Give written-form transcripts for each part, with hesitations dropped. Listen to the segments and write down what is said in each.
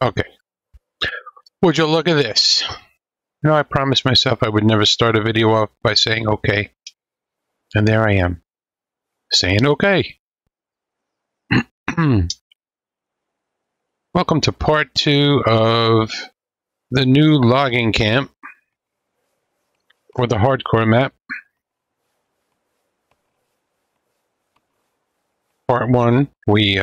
Okay. Would you look at this? You know, I promised myself I would never start a video off by saying okay. And there I am, saying okay. Welcome to part 2 of the new logging camp for the hardcore map. Part 1, we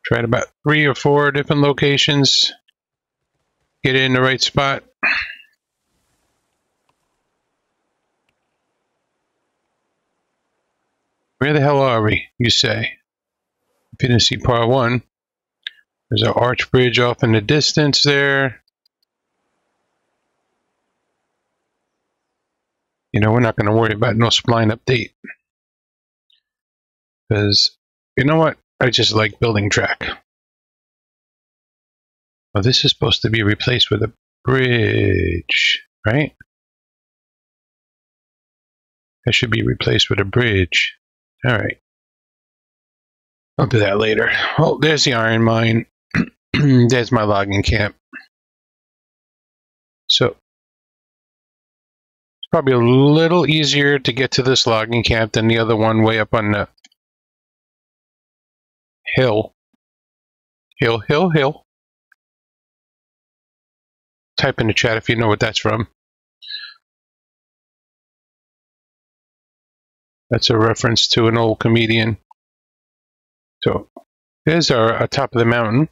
tried about 3 or 4 different locations. Get it in the right spot. Where the hell are we, you say? If you didn't see part 1, there's an arch bridge off in the distance there. You know, we're not going to worry about no spline update. Because, you know what? I just like building track. Well, this is supposed to be replaced with a bridge, right? That should be replaced with a bridge. Alright. I'll do that later. Oh, there's the iron mine. There's my logging camp. So, it's probably a little easier to get to this logging camp than the other one way up on the hill. Hill. Type in the chat if you know what that's from. That's a reference to an old comedian. So, there's our top of the mountain.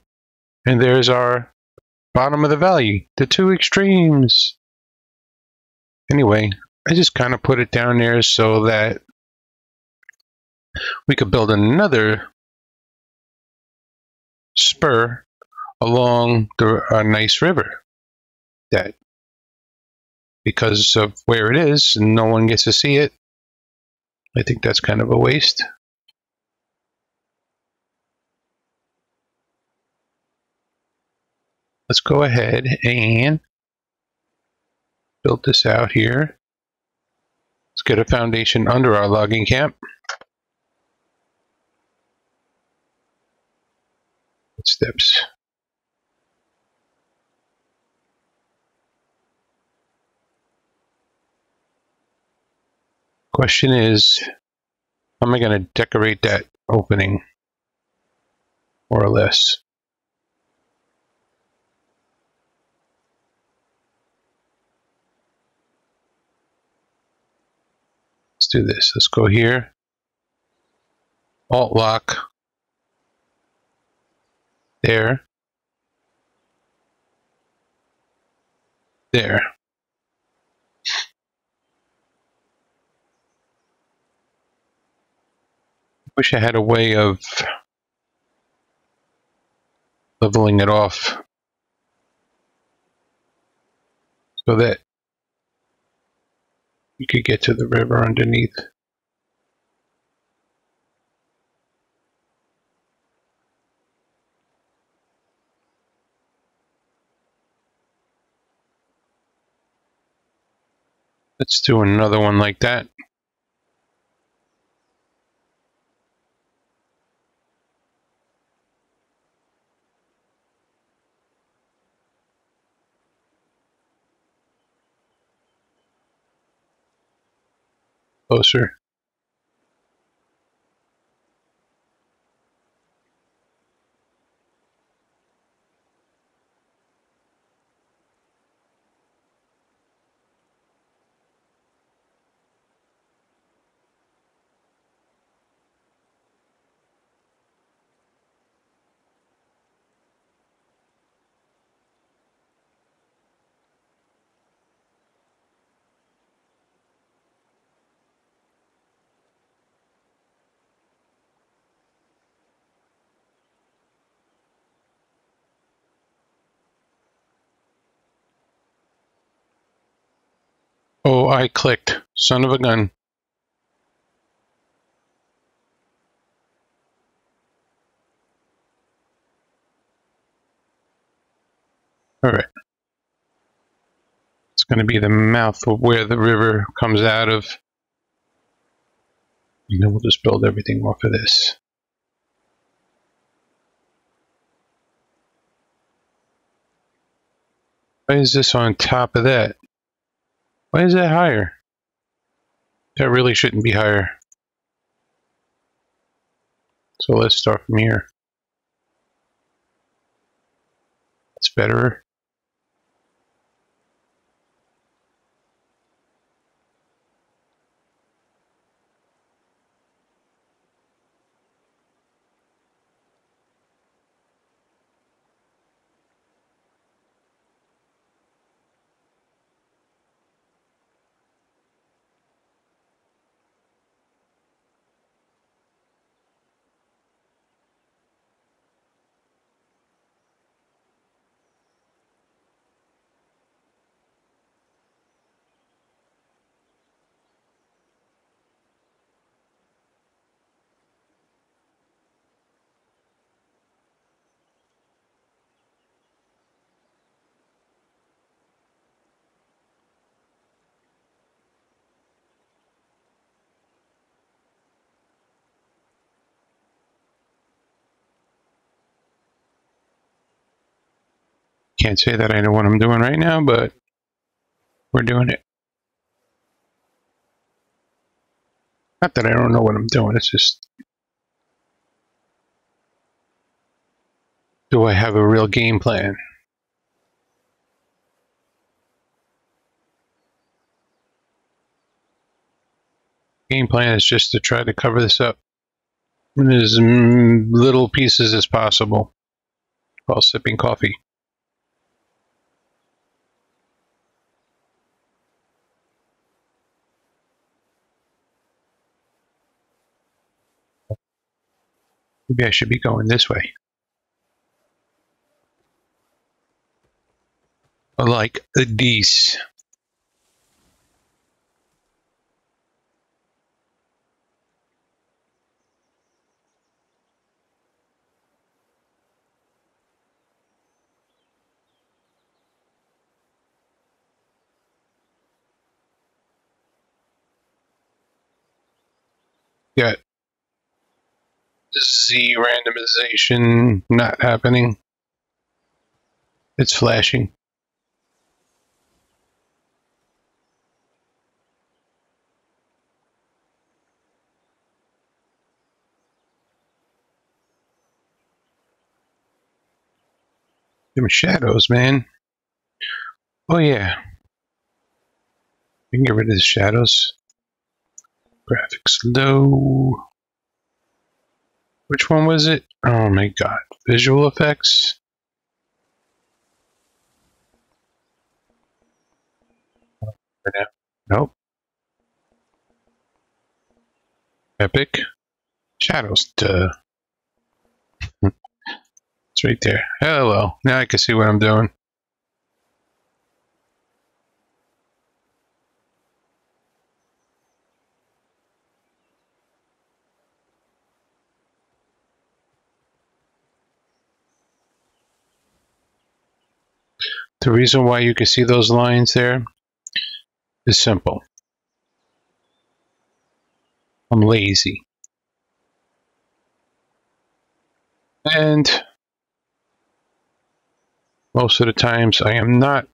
And there's our bottom of the valley. The two extremes. Anyway, I just kind of put it down there so that we could build another spur along a nice river that, because of where it is, no one gets to see it. I think that's kind of a waste. Let's go ahead and build this out here. Let's get a foundation under our logging camp. Steps. Question is, how am I going to decorate that opening? More or less. Let's do this. Let's go here. Alt lock. There. There. Wish I had a way of leveling it off so that you could get to the river underneath. Let's do another one like that. Closer. Oh, I clicked. Son of a gun. Alright. It's going to be the mouth of where the river comes out of. And then we'll just build everything off of this. Why is this on top of that? Why is that higher? That really shouldn't be higher. So let's start from here. It's better. Can't say that I know what I'm doing right now, but we're doing it. Not that I don't know what I'm doing, it's just, do I have a real game plan? Game plan is just to try to cover this up in as little pieces as possible while sipping coffee. Maybe I should be going this way. Like these. Got Z randomization not happening. It's flashing. Them shadows, man. Oh yeah. We can get rid of the shadows. Graphics low. Which one was it? Oh my god. Visual effects. Nope. Epic. Shadows. Duh. It's right there. Oh well. Now I can see what I'm doing. The reason why you can see those lines there is simple. I'm lazy. And most of the times I am not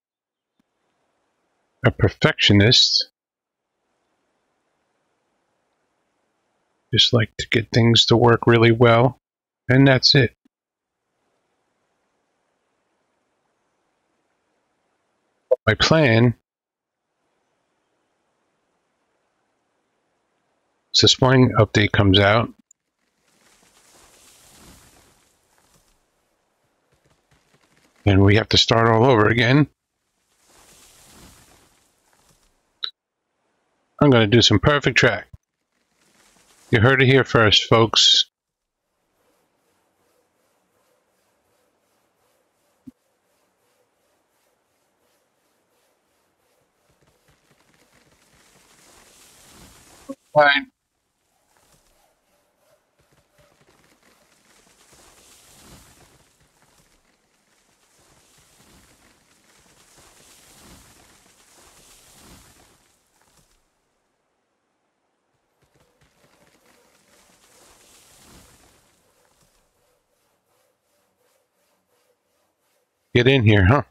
a perfectionist. Just like to get things to work really well. And that's it. My plan is the spring update comes out. And we have to start all over again. I'm going to do some perfect track. You heard it here first, folks. Fine. Get in here, huh?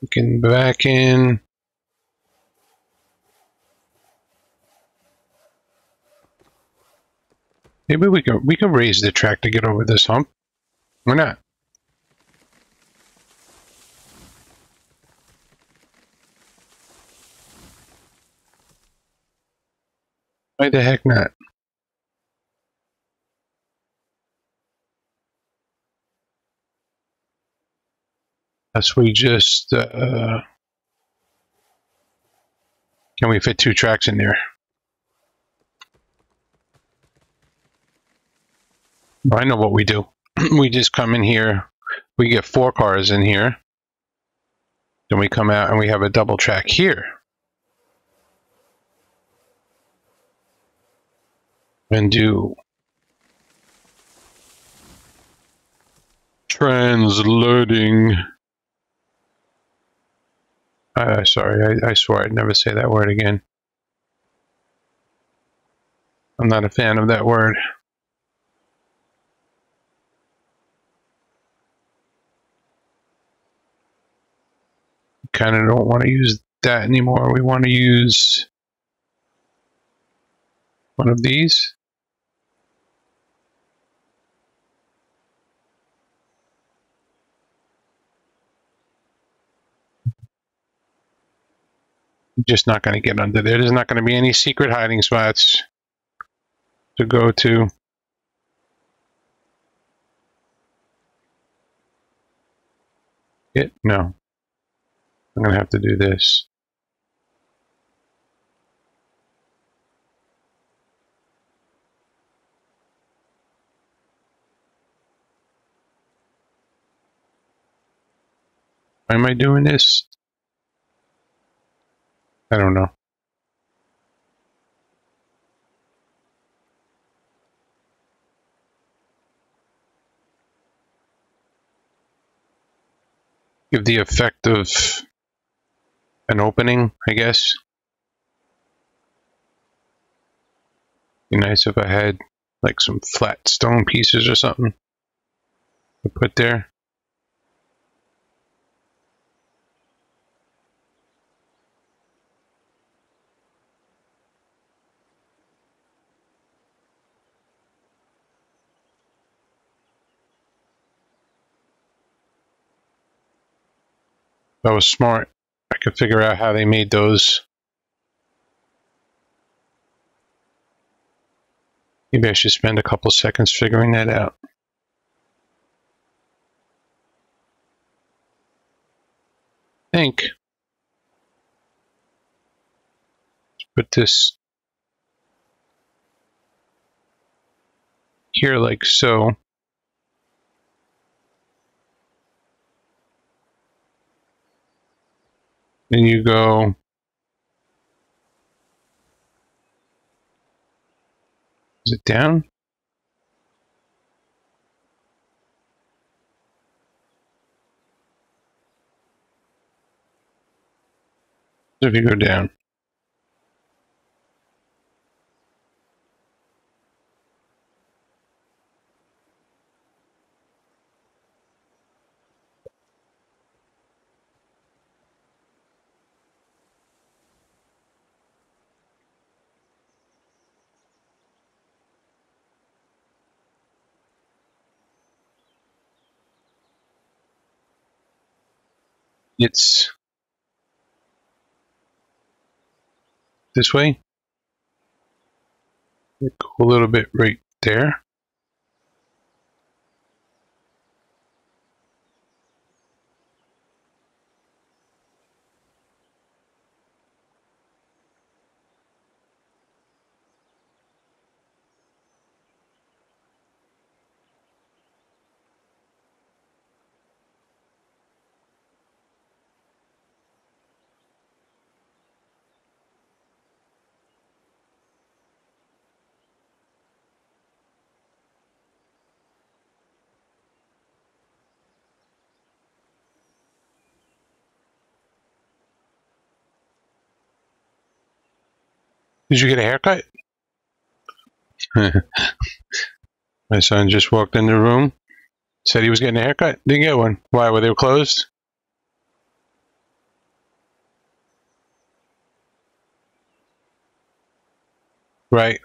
We can back in. Maybe we could raise the track to get over this hump. Why not? Why the heck not? Unless we just can we fit 2 tracks in there? I know what we do. We just come in here. We get 4 cars in here. Then we come out and we have a double track here. And do transloading. Sorry, I swore I'd never say that word again. I'm not a fan of that word. Kind of don't want to use that anymore. We want to use one of these. Just not going to get under there. There's not going to be any secret hiding spots to go to. No. I'm going to have to do this. Why am I doing this? I don't know. Give the effect of an opening, I guess. Be nice if I had like some flat stone pieces or something to put there. That was smart. I could figure out how they made those. Maybe I should spend a couple seconds figuring that out. I think. Let's put this here like so. Then you go is it down? If you go down. It's this way. Go a little bit right there. Did you get a haircut? My son just walked in the room, said he was getting a haircut. Didn't get one. Why? Were they closed? Right.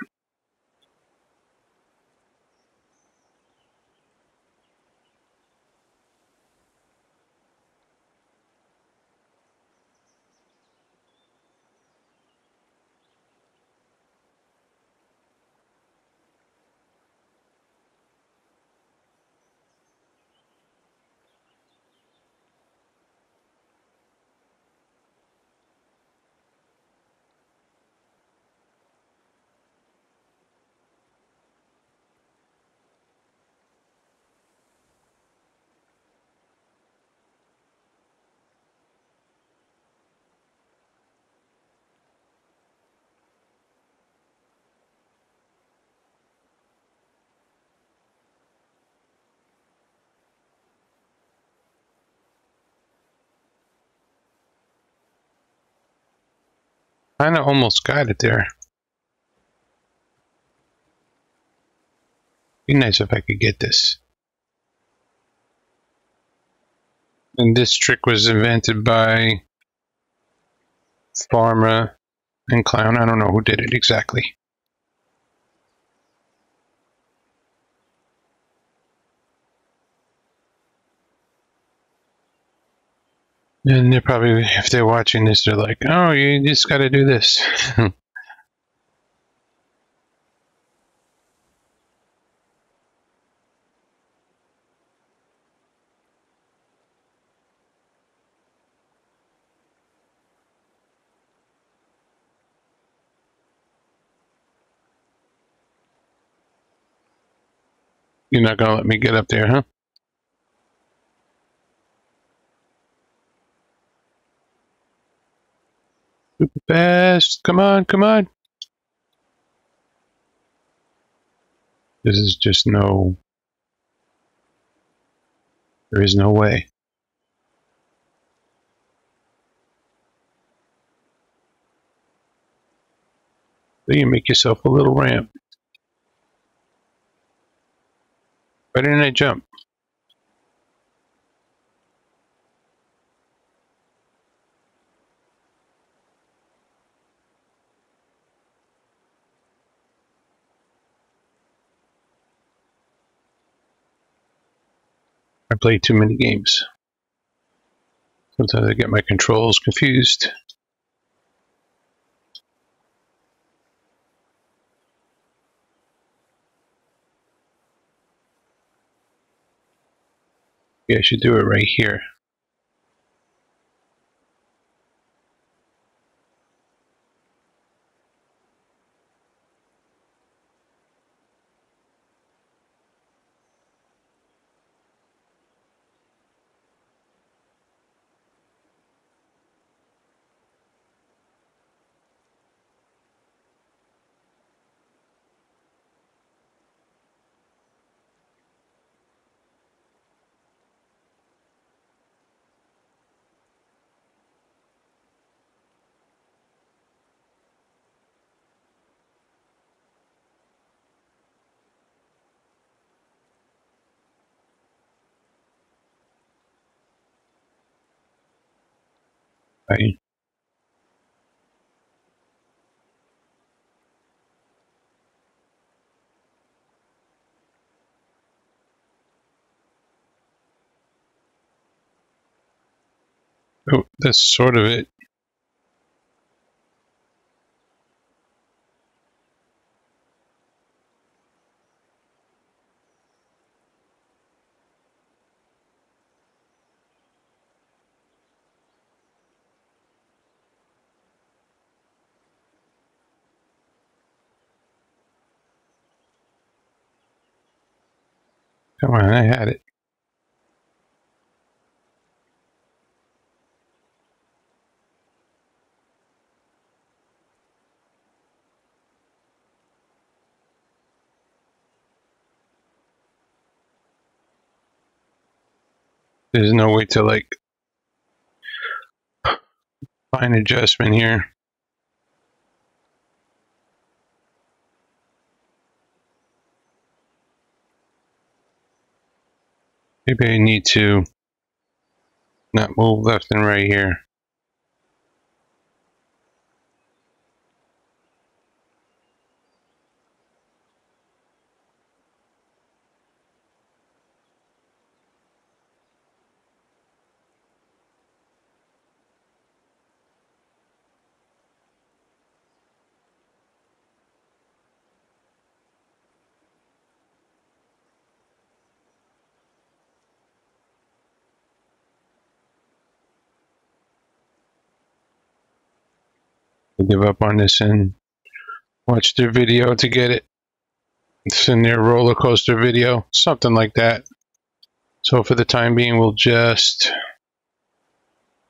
Kind of almost got it there. Be nice if I could get this. And this trick was invented by Farmer and Clown. I don't know who did it exactly. And they're probably, if they're watching this, they're like, oh, you just got to do this. You're not going to let me get up there, huh? Super fast. Come on, come on. This is just no... There is no way. So you make yourself a little ramp. Why didn't I jump? I play too many games. Sometimes I get my controls confused. Yeah, I should do it right here. Right. Oh, that's sort of it. Come on, I had it. There's no way to like fine adjustment here. Maybe I need to not move left and right here. I'll give up on this and watch their video to get it. It's in their roller coaster video, something like that. So for the time being, we'll just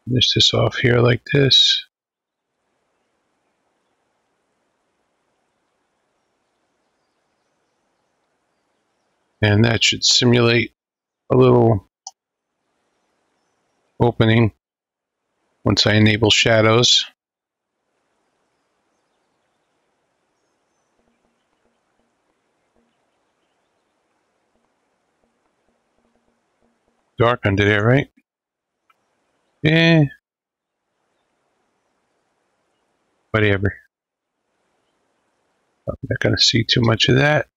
finish this off here like this. And that should simulate a little opening once I enable shadows. Dark under there, right? Yeah. Whatever. I'm not going to see too much of that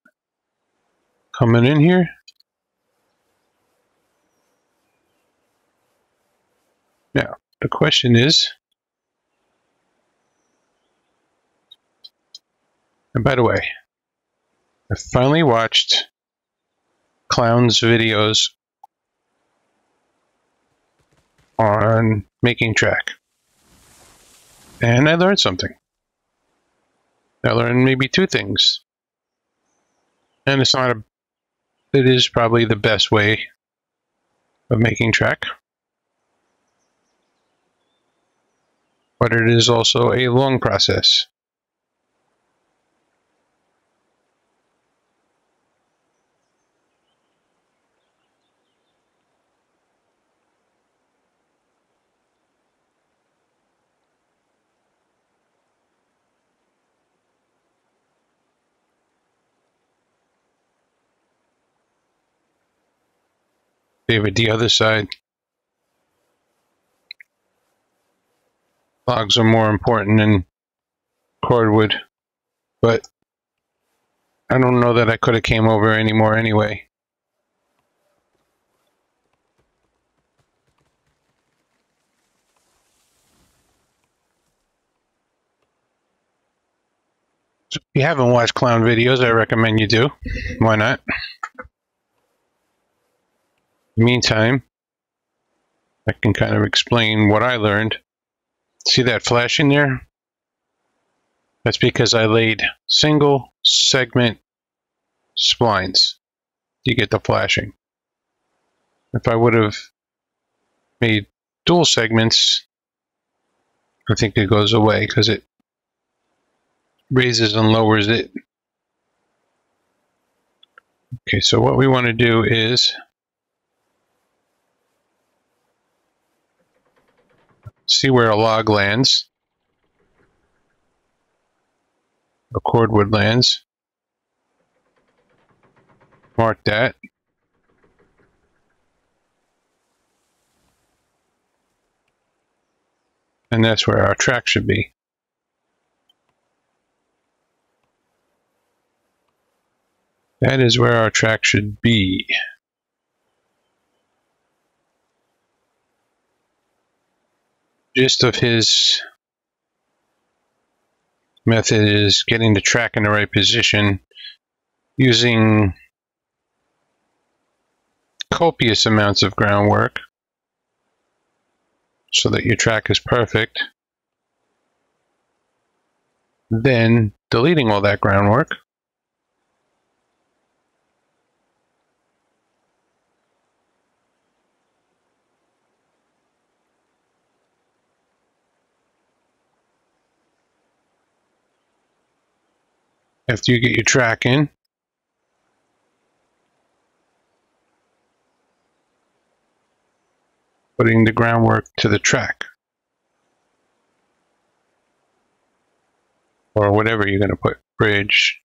coming in here. Now, the question is, and by the way, I finally watched Clown's videos on making track, and I learned something. I learned maybe two things, and it's not a, it is probably the best way of making track, but it is also a long process. David, the other side. Logs are more important than cordwood, but I don't know that I could have came over anymore anyway. So if you haven't watched Clown videos, I recommend you do. Why not? Meantime, I can kind of explain what I learned. See that flashing there? That's because I laid single segment splines to get the flashing. If I would have made dual segments, I think it goes away because it raises and lowers it. Okay, so what we want to do is see where a log lands, a cordwood lands, mark that, and that's where our track should be. That is where our track should be. Gist of his method is getting the track in the right position using copious amounts of groundwork so that your track is perfect, then deleting all that groundwork after you get your track in. Putting the groundwork to the track, or whatever you're going to put, bridge.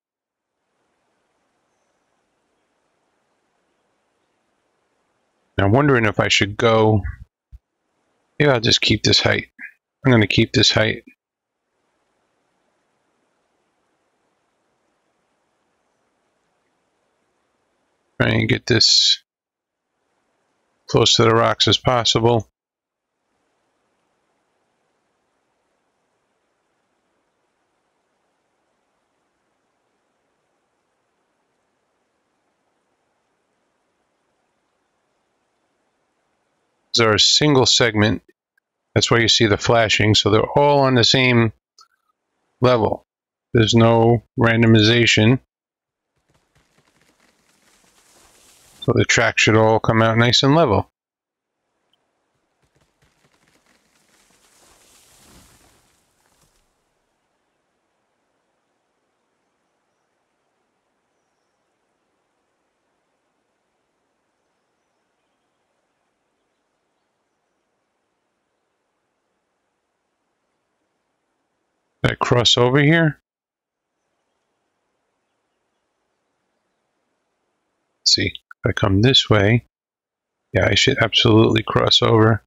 Now I'm wondering if I should go, maybe I'll just keep this height. I'm going to keep this height. Try and get this close to the rocks as possible. These are a single segment. That's why you see the flashing. So they're all on the same level. There's no randomization. So the track should all come out nice and level. Did I cross over here? Let's see. If I come this way, yeah, I should absolutely cross over.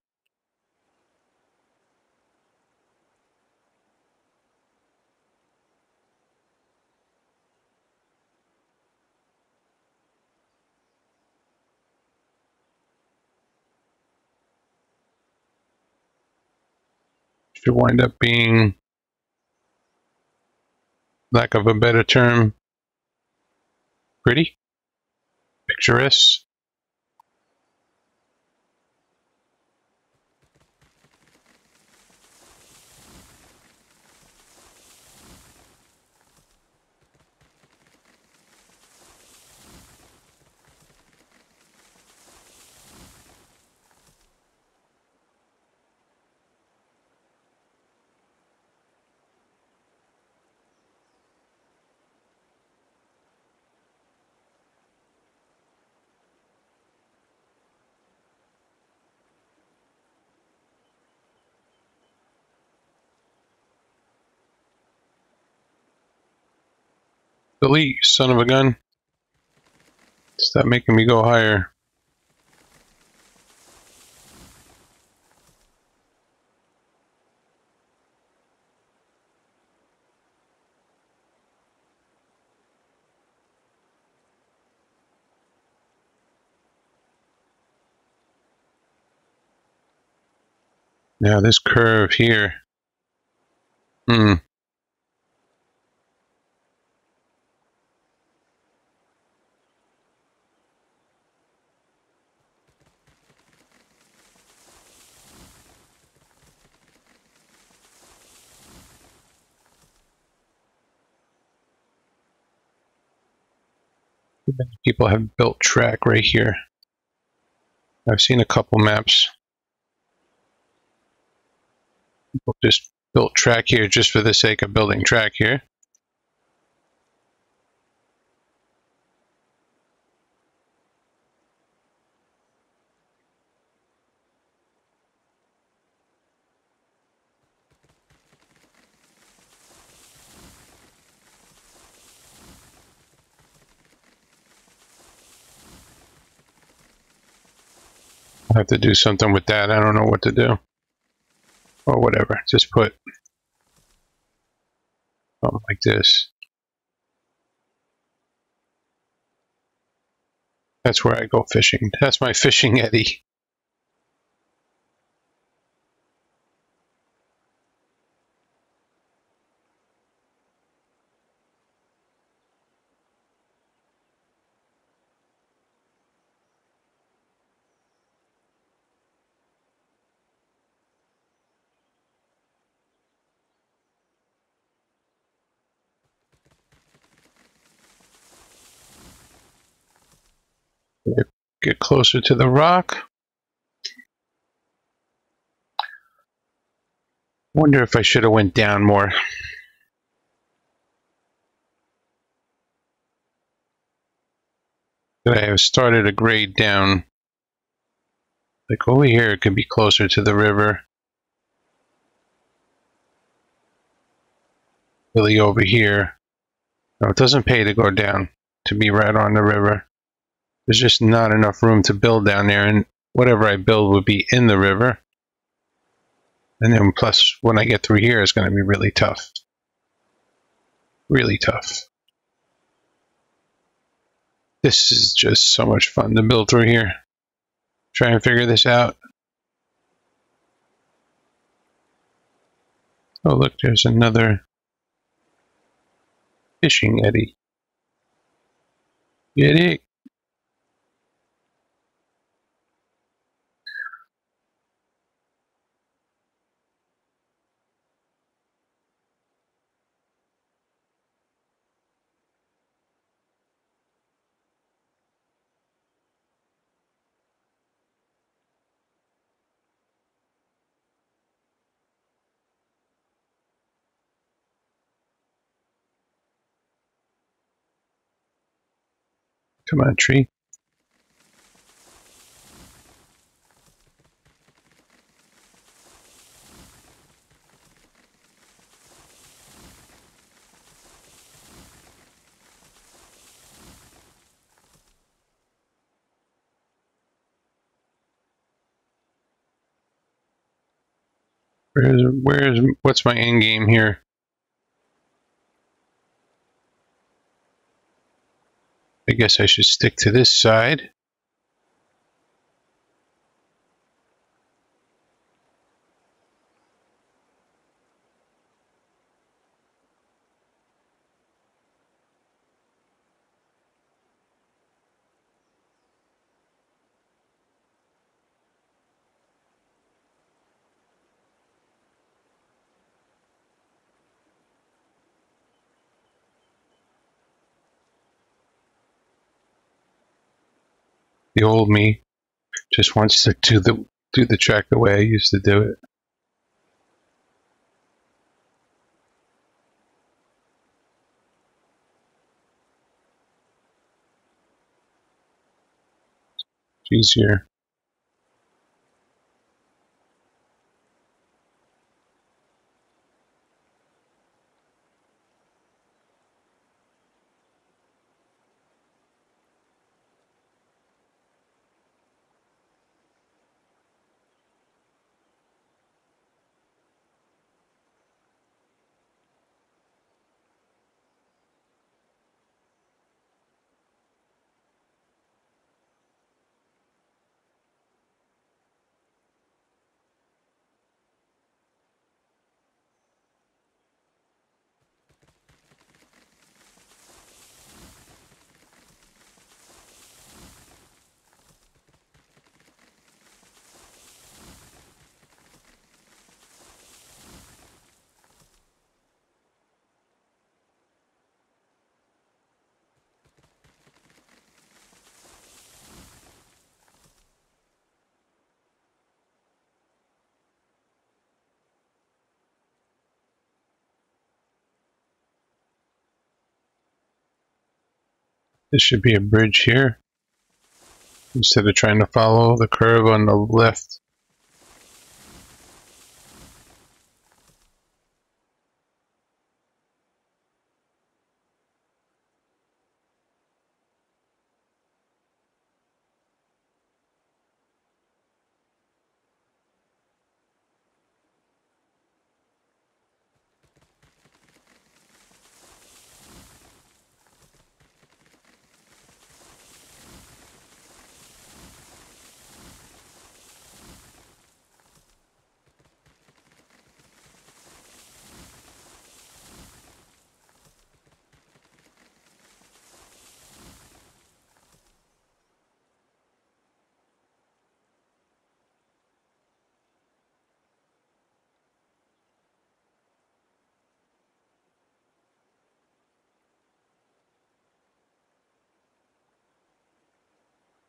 Should wind up being, lack of a better term, pretty, picturesque. Delete, son of a gun. Stop making me go higher. Now this curve here. Many people have built track right here. I've seen a couple maps. People just built track here just for the sake of building track here. I'll have to do something with that. I don't know what to do. Or whatever. Just put something like this. That's where I go fishing. That's my fishing eddy. Get closer to the rock. Wonder if I should have went down more. Could I have started a grade down? Like over here, it could be closer to the river. Really over here. No, it doesn't pay to go down to be right on the river. There's just not enough room to build down there, and whatever I build would be in the river. And then plus, when I get through here, it's going to be really tough. Really tough. This is just so much fun to build through here. Try and figure this out. Oh look, there's another fishing eddy. Get it? Come on, tree. What's my end game here? I guess I should stick to this side. The old me just wants to do the track the way I used to do it. It's easier. This should be a bridge here, instead of trying to follow the curve on the left.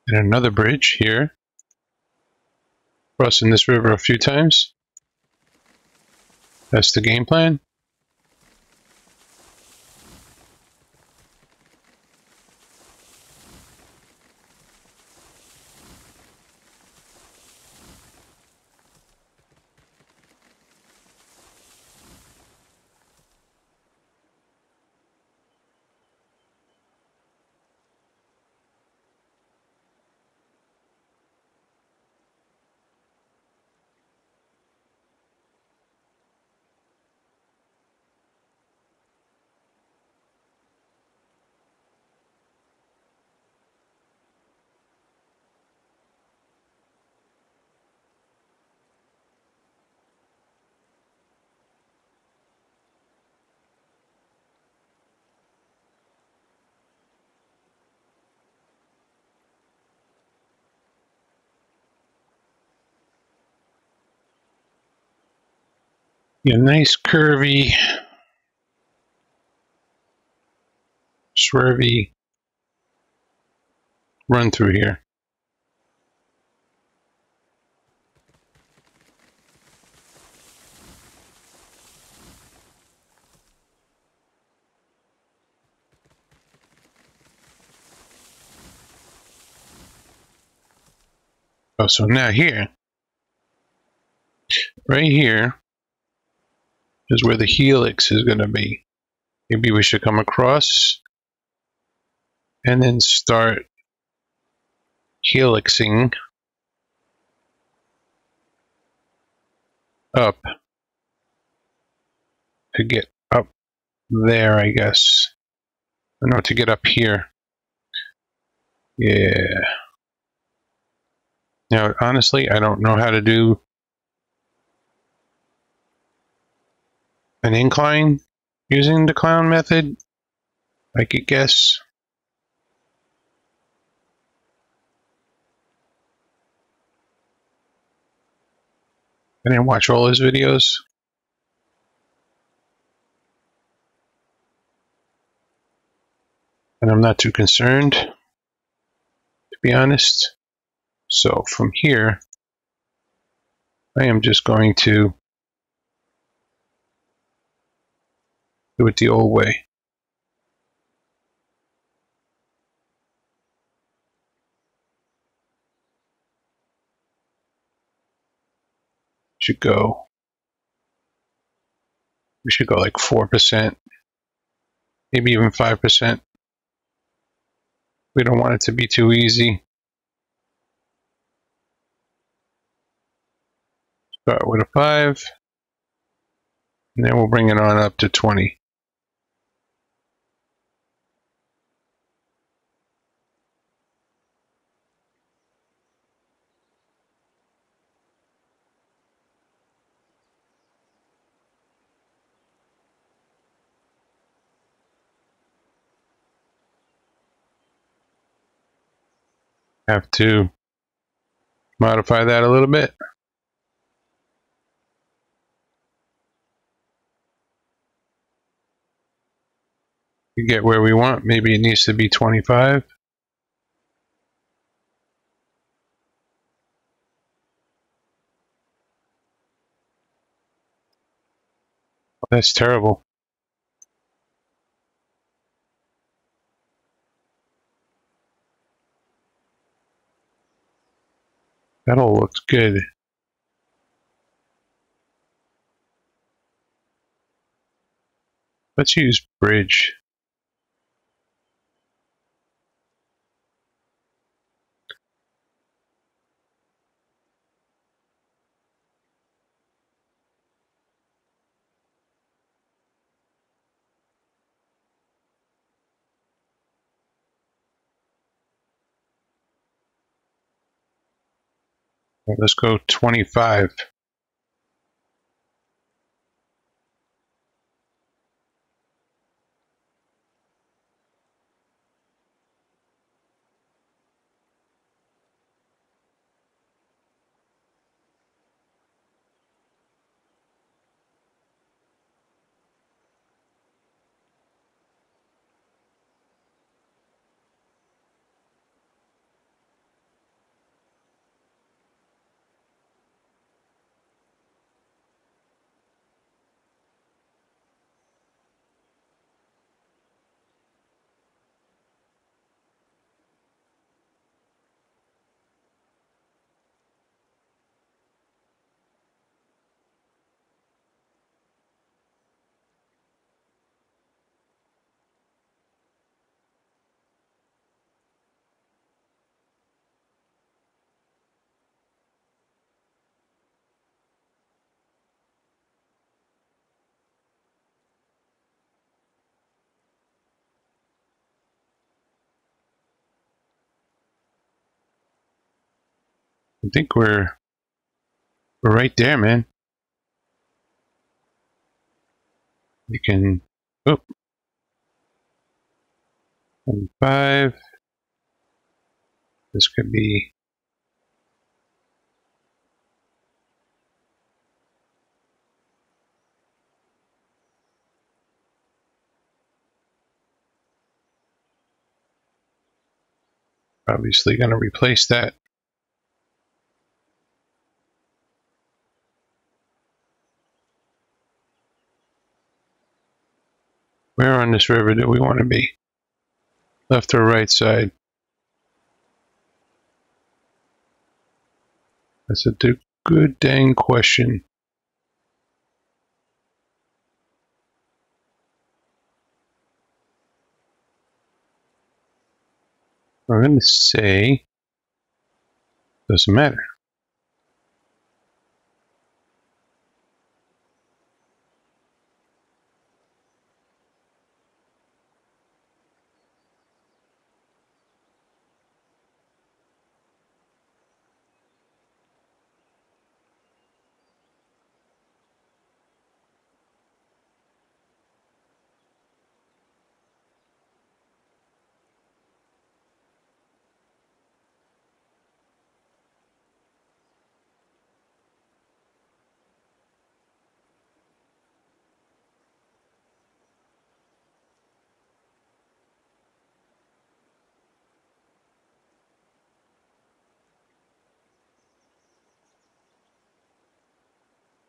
And another bridge here, crossing this river a few times. That's the game plan. Yeah, nice curvy, swervy run through here. Oh, so now here, right here, is where the helix is going to be. Maybe we should come across and then start helixing up to get up there, I guess. No, to get up here. Yeah. Now, honestly, I don't know how to do an incline using the clown method. I could guess. I didn't watch all his videos. And I'm not too concerned, to be honest. So from here, I am just going to do it the old way. We should go like 4%, maybe even 5%. We don't want it to be too easy. Start with a 5, and then we'll bring it on up to 20. Have to modify that a little bit. To get where we want, maybe it needs to be 25. Oh, that's terrible. That all looks good. Let's use bridge. Let's go 25. I think we're right there, man. You can, oh, 25. This could be, obviously going to replace that. Where on this river do we want to be? Left or right side? That's a good dang question. I'm going to say doesn't matter.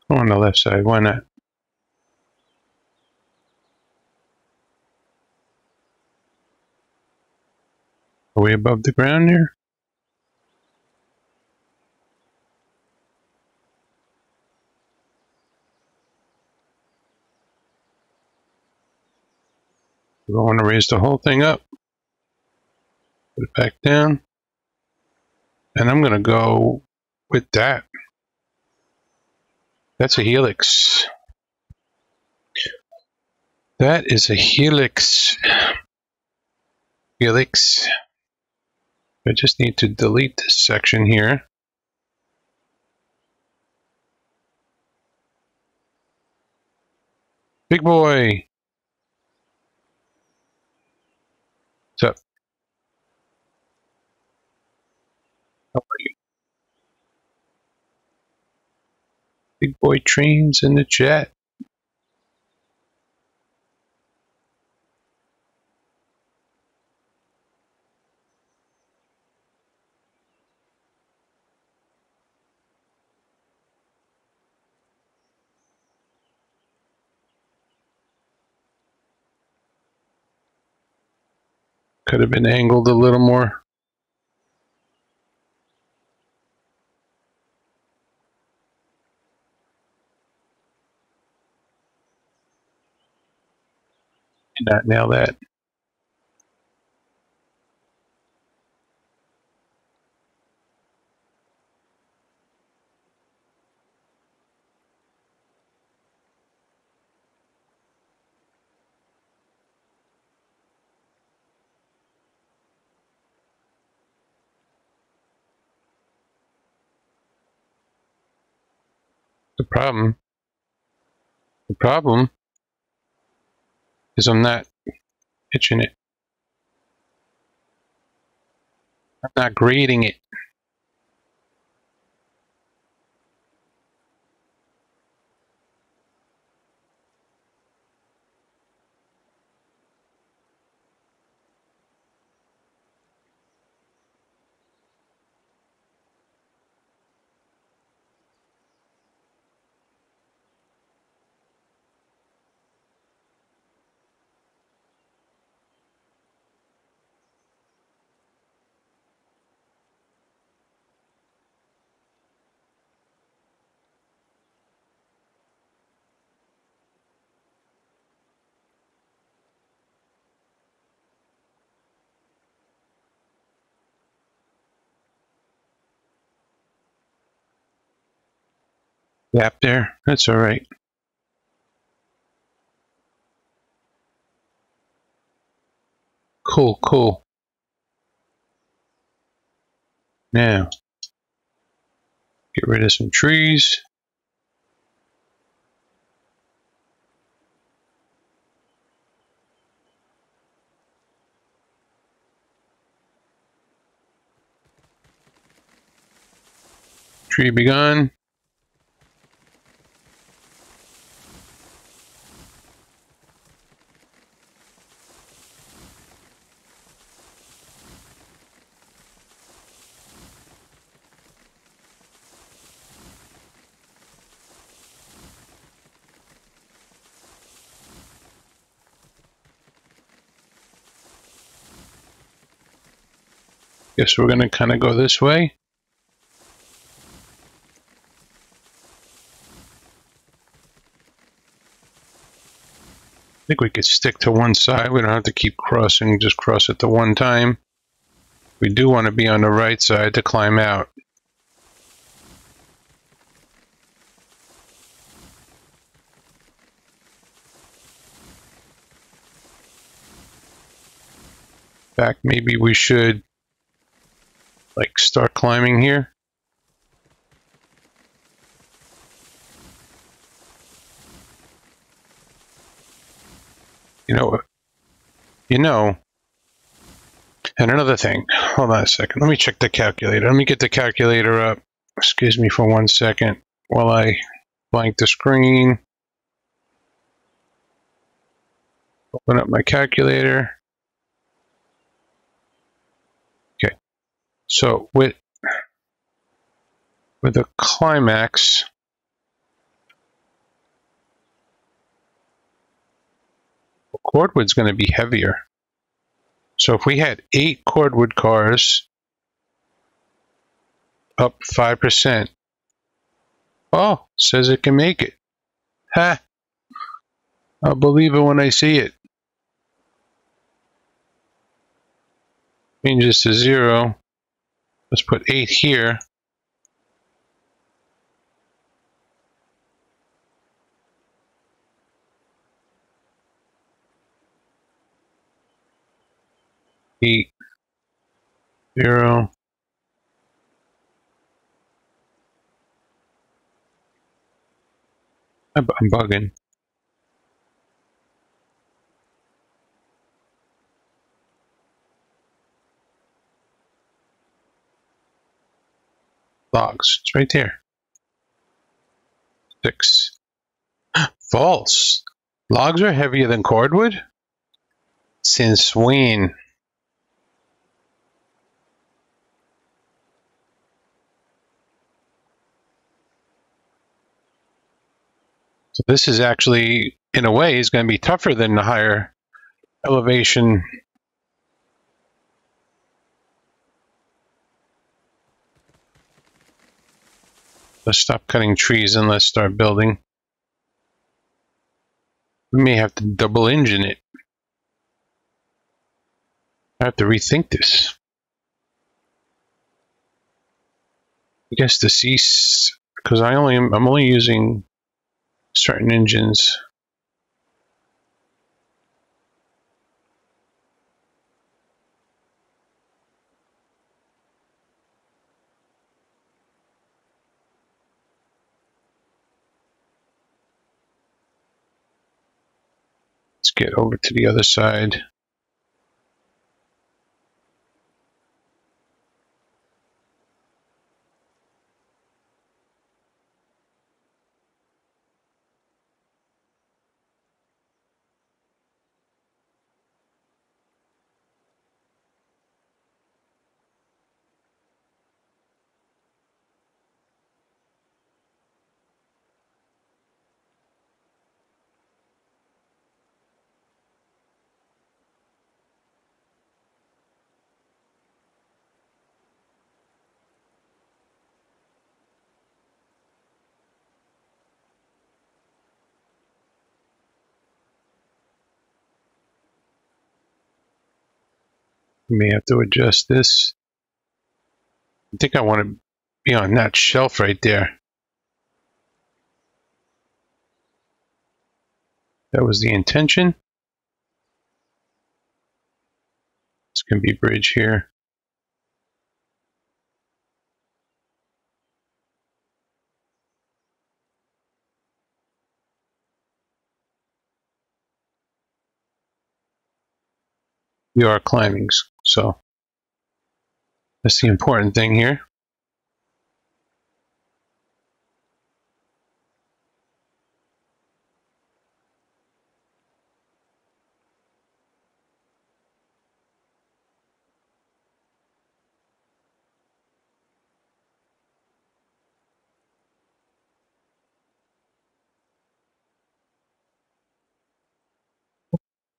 Oh, on the left side, why not? Are we above the ground here? We want to raise the whole thing up. Put it back down. And I'm going to go with that. That's a helix. That is a helix. Helix. I just need to delete this section here. Big boy. What's up? How are you? Big boy trains in the chat. Could have been angled a little more. Did not nail that. The problem is I'm not pitching it. I'm not grading it. Gap there. That's all right. Cool, cool. Now, get rid of some trees. Tree be gone. Guess we're going to kind of go this way. think we could stick to one side. We don't have to keep crossing, just cross it the one time. We do want to be on the right side to climb out. In fact, maybe we should like start climbing here. You know, and another thing, hold on a second. Let me check the calculator. Let me get the calculator up. Excuse me for 1 second while I blank the screen. Open up my calculator. Okay, so with the climax, cordwood's going to be heavier. So if we had 8 cordwood cars, up 5%. Oh, says it can make it. Ha! I'll believe it when I see it. Change this to 0. Let's put 8 here. Eight, 0. I'm bugging. Logs. It's right there. 6. False. Logs are heavier than cordwood? Since when? So this is actually, in a way, is going to be tougher than the higher elevation. Let's stop cutting trees and let's start building. We may have to double engine it. I have to rethink this. I guess the cease, because I'm only using certain engines. Let's get over to the other side. We may have to adjust this. I think I want to be on that shelf right there. That was the intention. This can be bridge here. We are climbing, so that's the important thing here.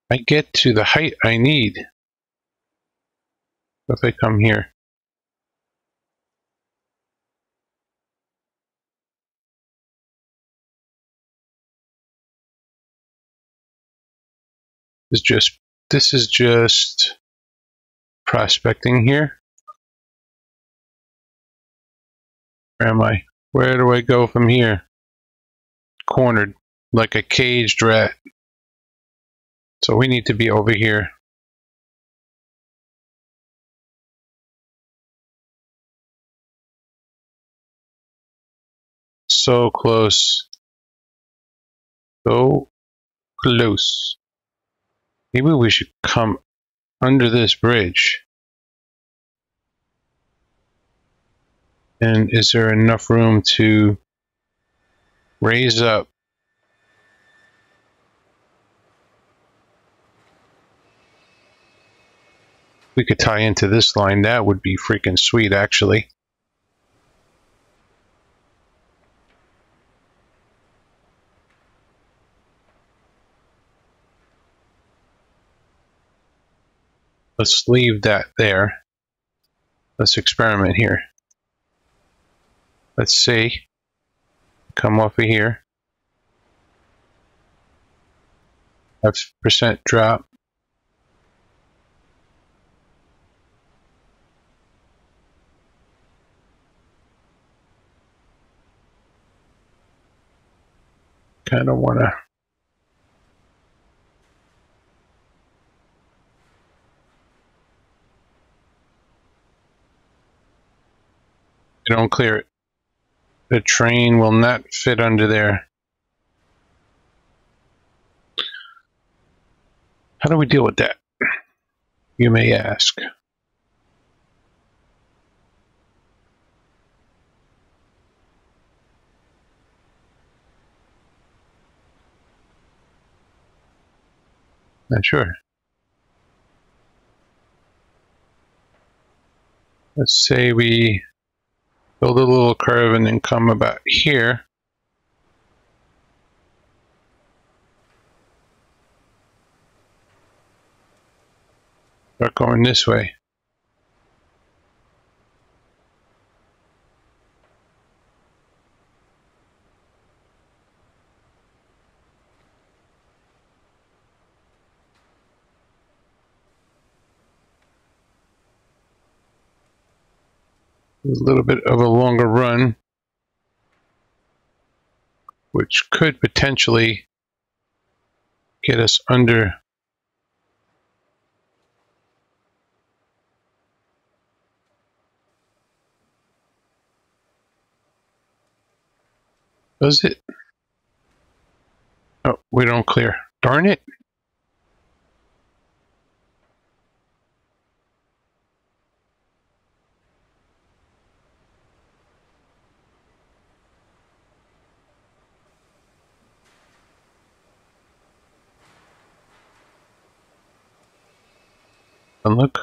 I get to the height I need if I come here. This is just prospecting here. Where am I? Where do I go from here? Cornered like a caged rat. So we need to be over here. So close. So close. Maybe we should come under this bridge. And is there enough room to raise up? We could tie into this line. That would be freaking sweet, actually. Let's leave that there. Let's experiment here. Let's see. Come off of here. 5% drop. Kind of want to. Don't clear it. The train will not fit under there. How do we deal with that? You may ask. Not sure. Let's say we build a little curve and then come about here. Start going this way. A little bit of a longer run, which could potentially get us under. Does it? Oh, we don't clear. Darn it. And look.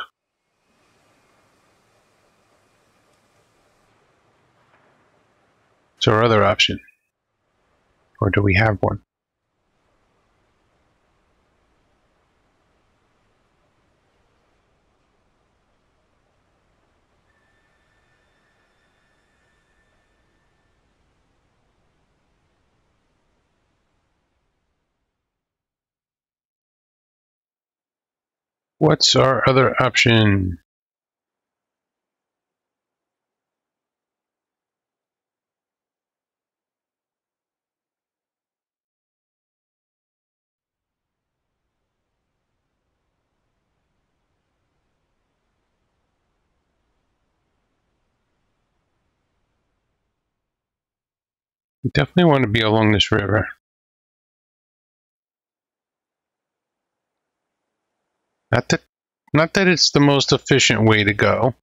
It's our other option. Or do we have one? What's our other option? We definitely want to be along this river. Not that it's the most efficient way to go.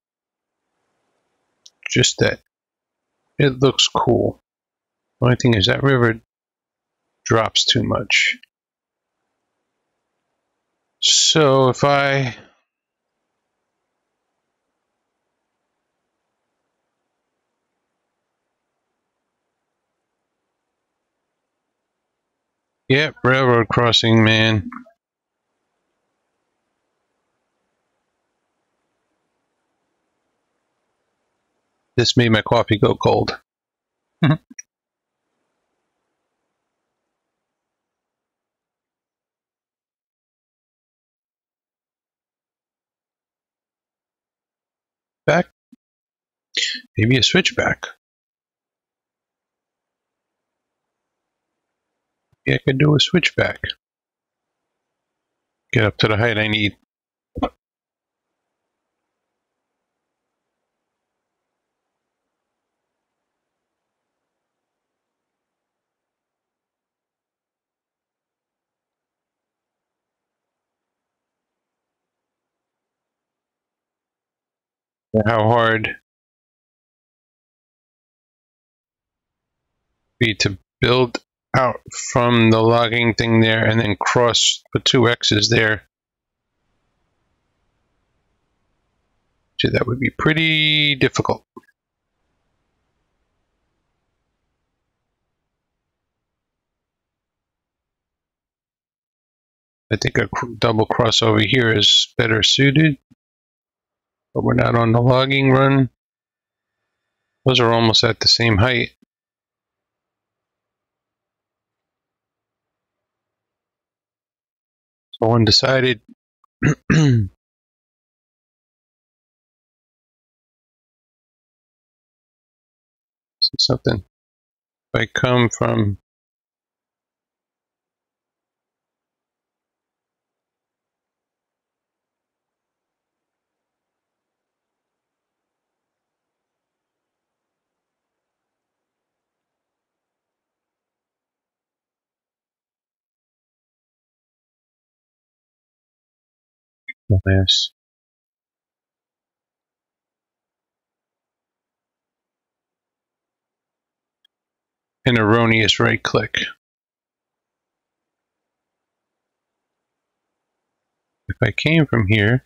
Just that it looks cool. The only thing is that river drops too much. So if I yep, railroad crossing, man. This made my coffee go cold. Maybe a switchback. Yeah, I could do a switchback. Get up to the height I need. How hard it'd be to build out from the logging thing there and then cross, put two X's there. So that would be pretty difficult. I think a double cross over here is better suited, but we're not on the logging run. Those are almost at the same height. So undecided. Something. If I come from yes. An erroneous right click. If I came from here,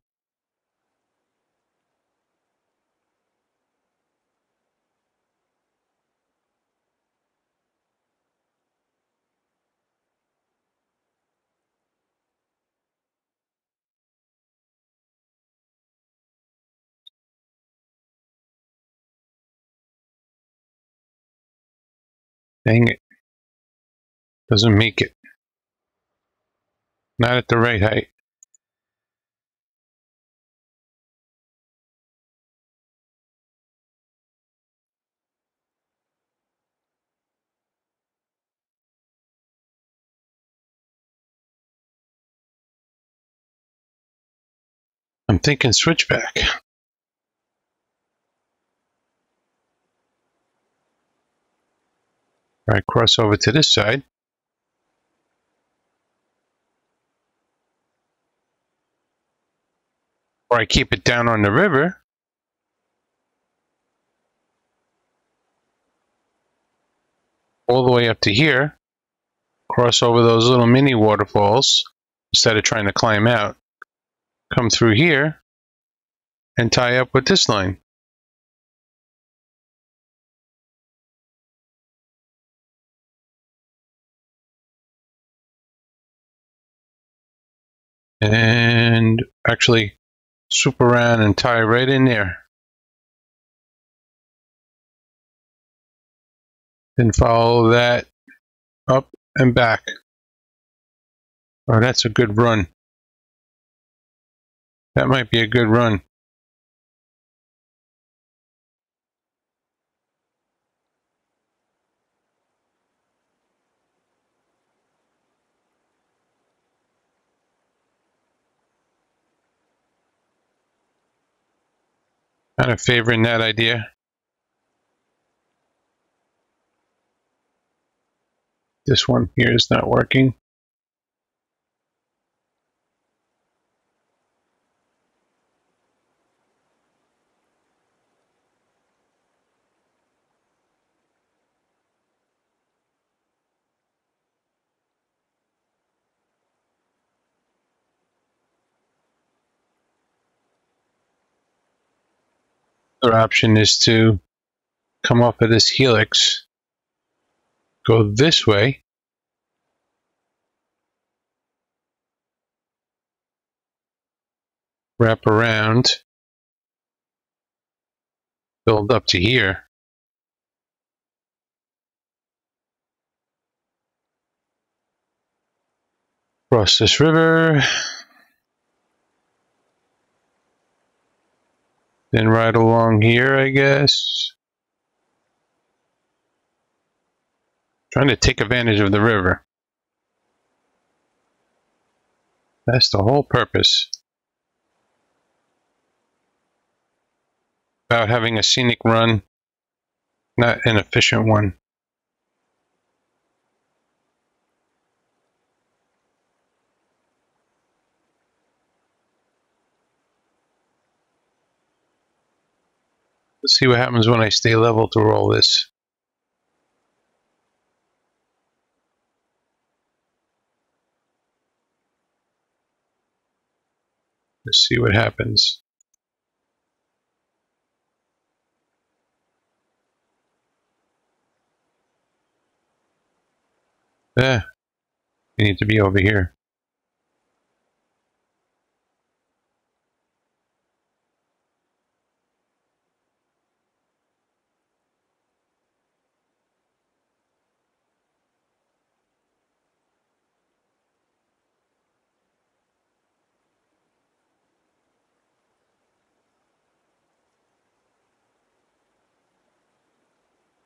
dang it, doesn't make it. Not at the right height. I'm thinking switchback. All right, cross over to this side. Or I keep it down on the river. All the way up to here. Cross over those little mini waterfalls instead of trying to climb out. Come through here and tie up with this line. And actually swoop around and tie right in there. Then follow that up and back. Oh, that's a good run. That might be a good run. Kind of favoring that idea. This one here is not working. Other option is to come off of this helix, go this way, wrap around, build up to here. Cross this river. Then right along here, I guess. Trying to take advantage of the river. That's the whole purpose. About having a scenic run, not an efficient one. Let's see what happens when I stay level through all this. Let's see what happens. You need to be over here.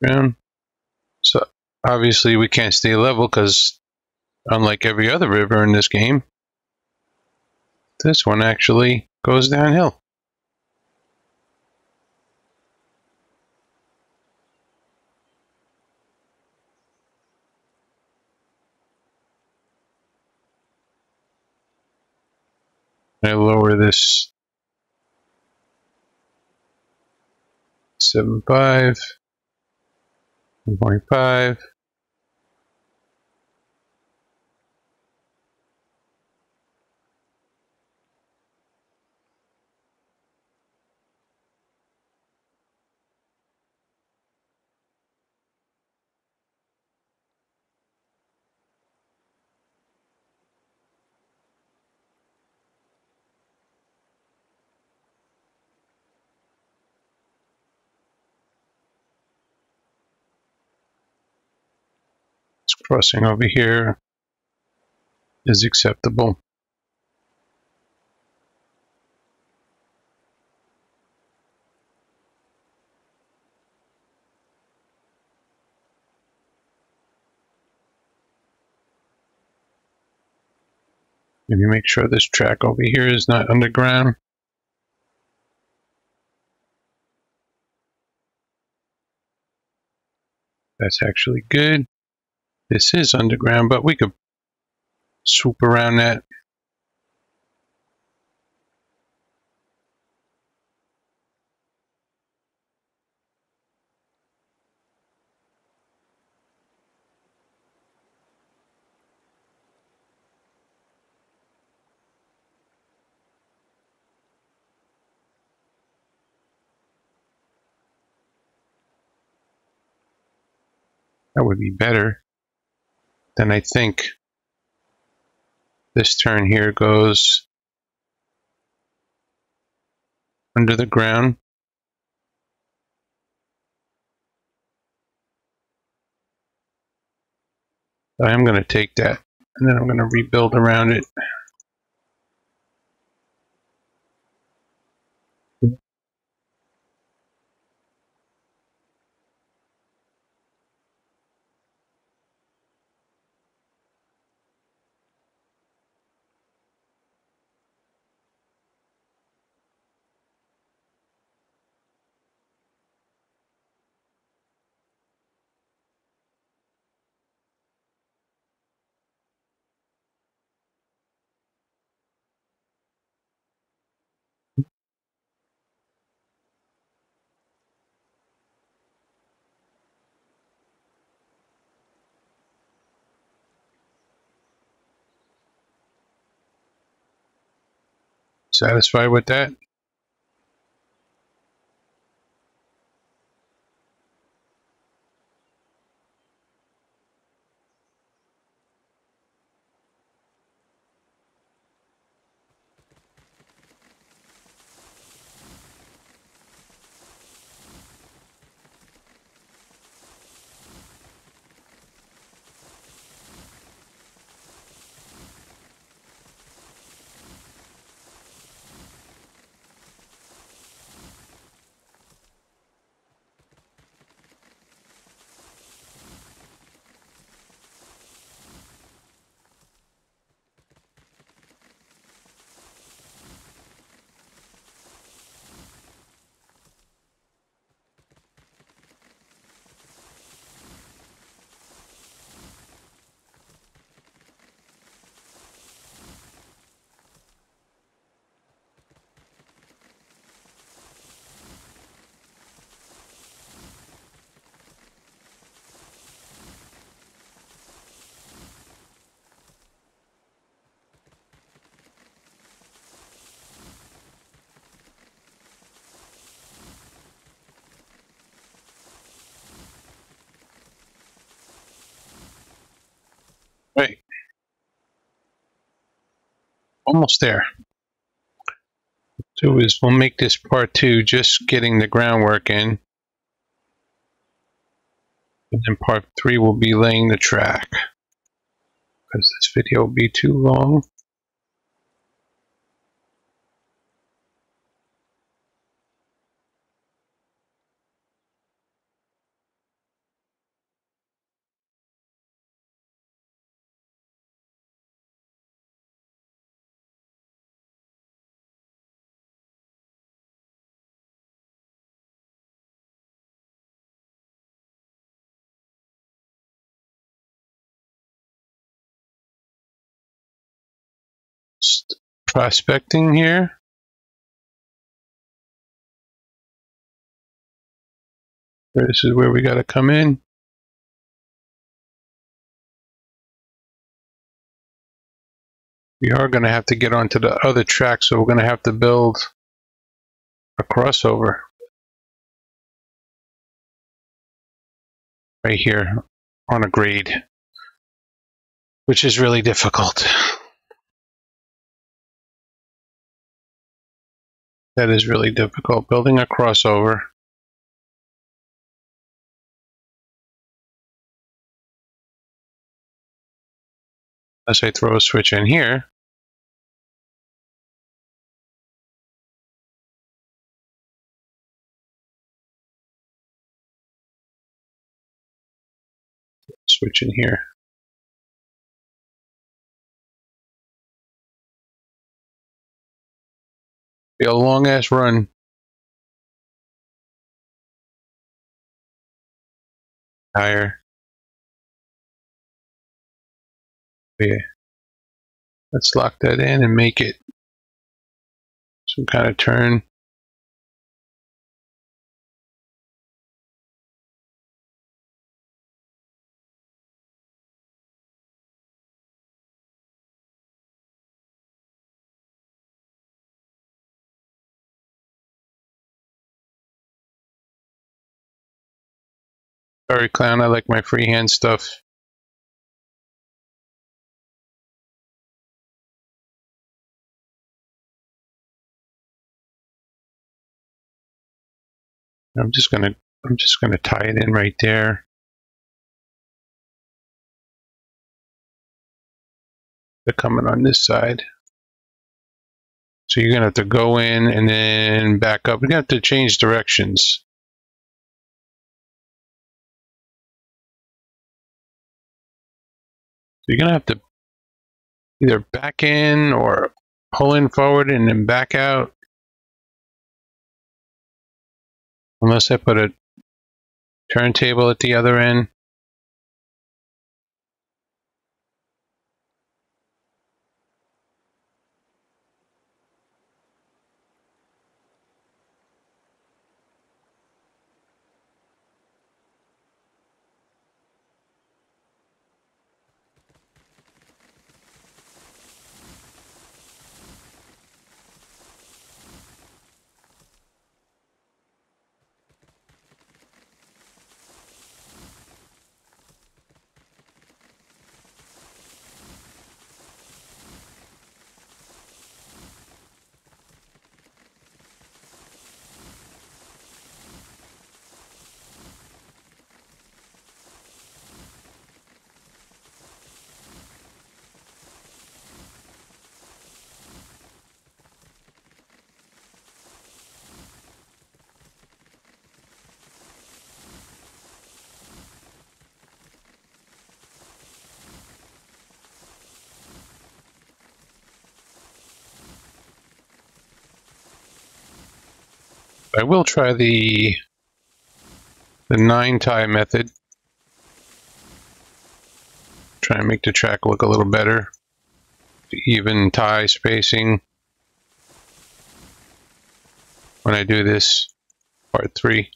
Ground. So obviously we can't stay level because unlike every other river in this game, this one actually goes downhill. I lower this 7.5, 1.5. Crossing over here is acceptable. Maybe make sure this track over here is not underground. That's actually good. This is underground, but we could swoop around that. That would be better. Then I think this turn here goes under the ground. I am going to take that and then I'm going to rebuild around it. Satisfied with that? almost there. So we'll make this part 2 just getting the groundwork in. And then part 3 will be laying the track. Because this video will be too long. Prospecting here. This is where we got to come in. We are going to have to get onto the other track, so we're going to have to build a crossover right here on a grade, which is really difficult. That is really difficult, building a crossover. As I throw a switch in here, switch in here. Be a long ass run. Higher. Yeah. Let's lock that in and make it some kind of turn. Sorry, clown, I like my freehand stuff. I'm just gonna tie it in right there. They're coming on this side. So you're gonna have to go in and then back up. You're gonna have to change directions. So you're gonna have to either back in or pull in forward and then back out. Unless I put a turntable at the other end. I will try the 9-tie method. Try and make the track look a little better. Even tie spacing when I do this part 3.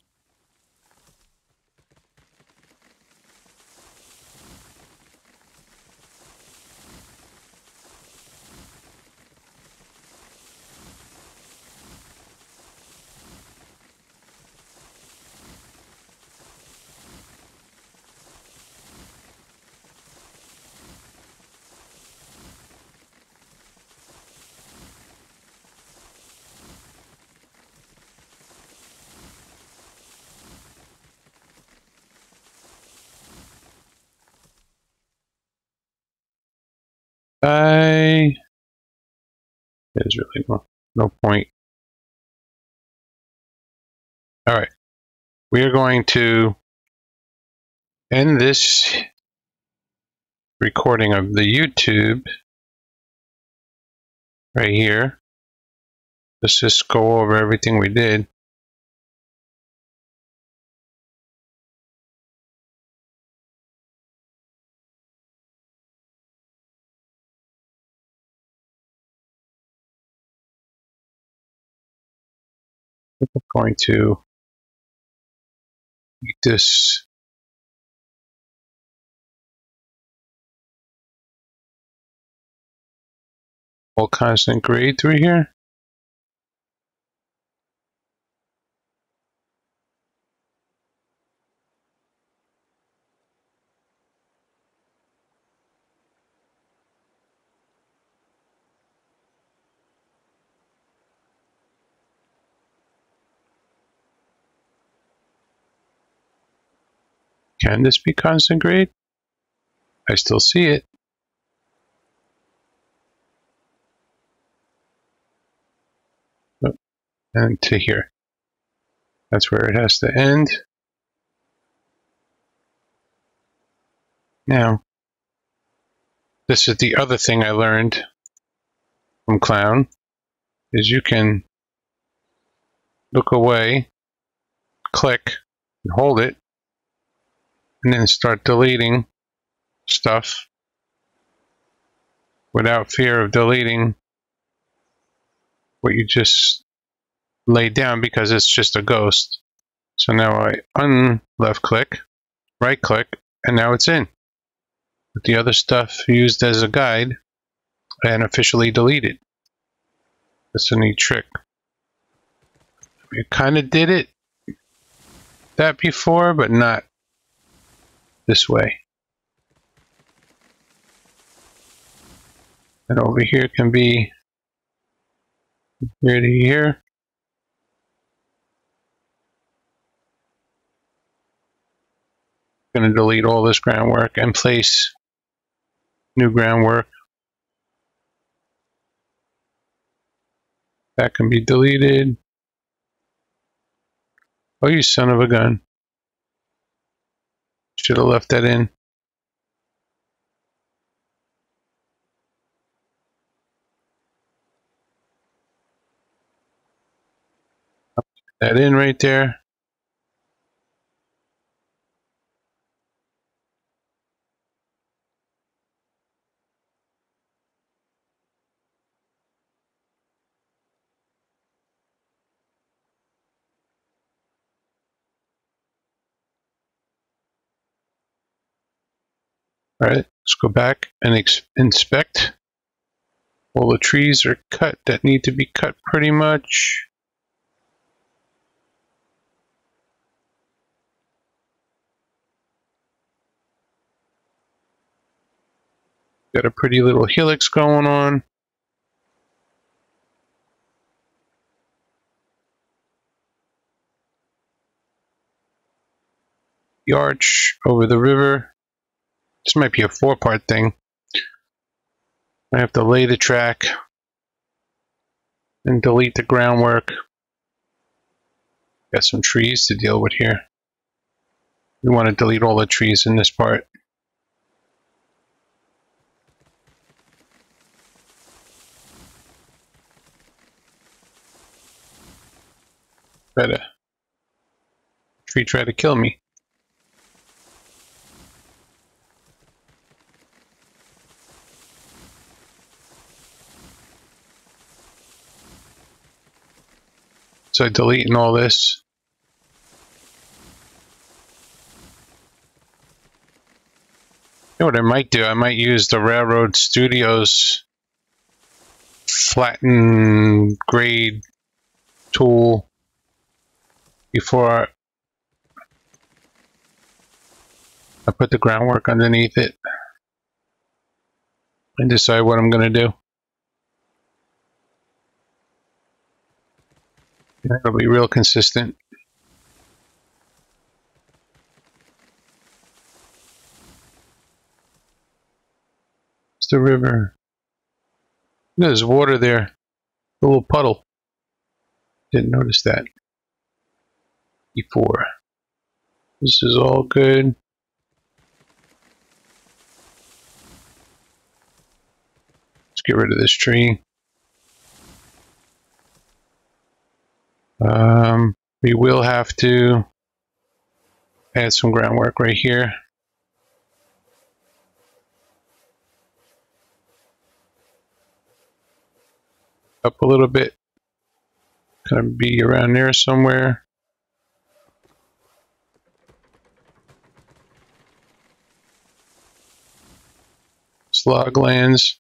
There's really no point. All right, we are going to end this recording of the YouTube right here. Let's just go over everything we did. I'm going to make this all constant grade through here. Can this be constant grade? I still see it. Oh, and to here. That's where it has to end. Now, this is the other thing I learned from Clown, is you can look away, click, and hold it, and then start deleting stuff without fear of deleting what you just laid down, because it's just a ghost. So now I left click, right click, and now it's in. With the other stuff used as a guide and officially deleted. That's a neat trick. We kind of did that before, but not this way. And over here can be here to here. Going to delete all this groundwork and place new groundwork. That can be deleted. Oh, you son of a gun. Should have left that in. Put that in right there. All right, let's go back and inspect. All the trees are cut that need to be cut pretty much. Got a pretty little helix going on. The arch over the river. This might be a 4-part thing. I have to lay the track and delete the groundwork. Got some trees to deal with here. We want to delete all the trees in this part. Better. Tree tried to kill me. So deleting all this. You know what I might do? I might use the Railroad Studios flatten grade tool before I put the groundwork underneath it and decide what I'm going to do. It'll be real consistent. It's the river. There's water there. A little puddle. Didn't notice that before. This is all good. Let's get rid of this tree. We will have to add some groundwork right here. Up a little bit. Gonna be around there somewhere. Slog lands.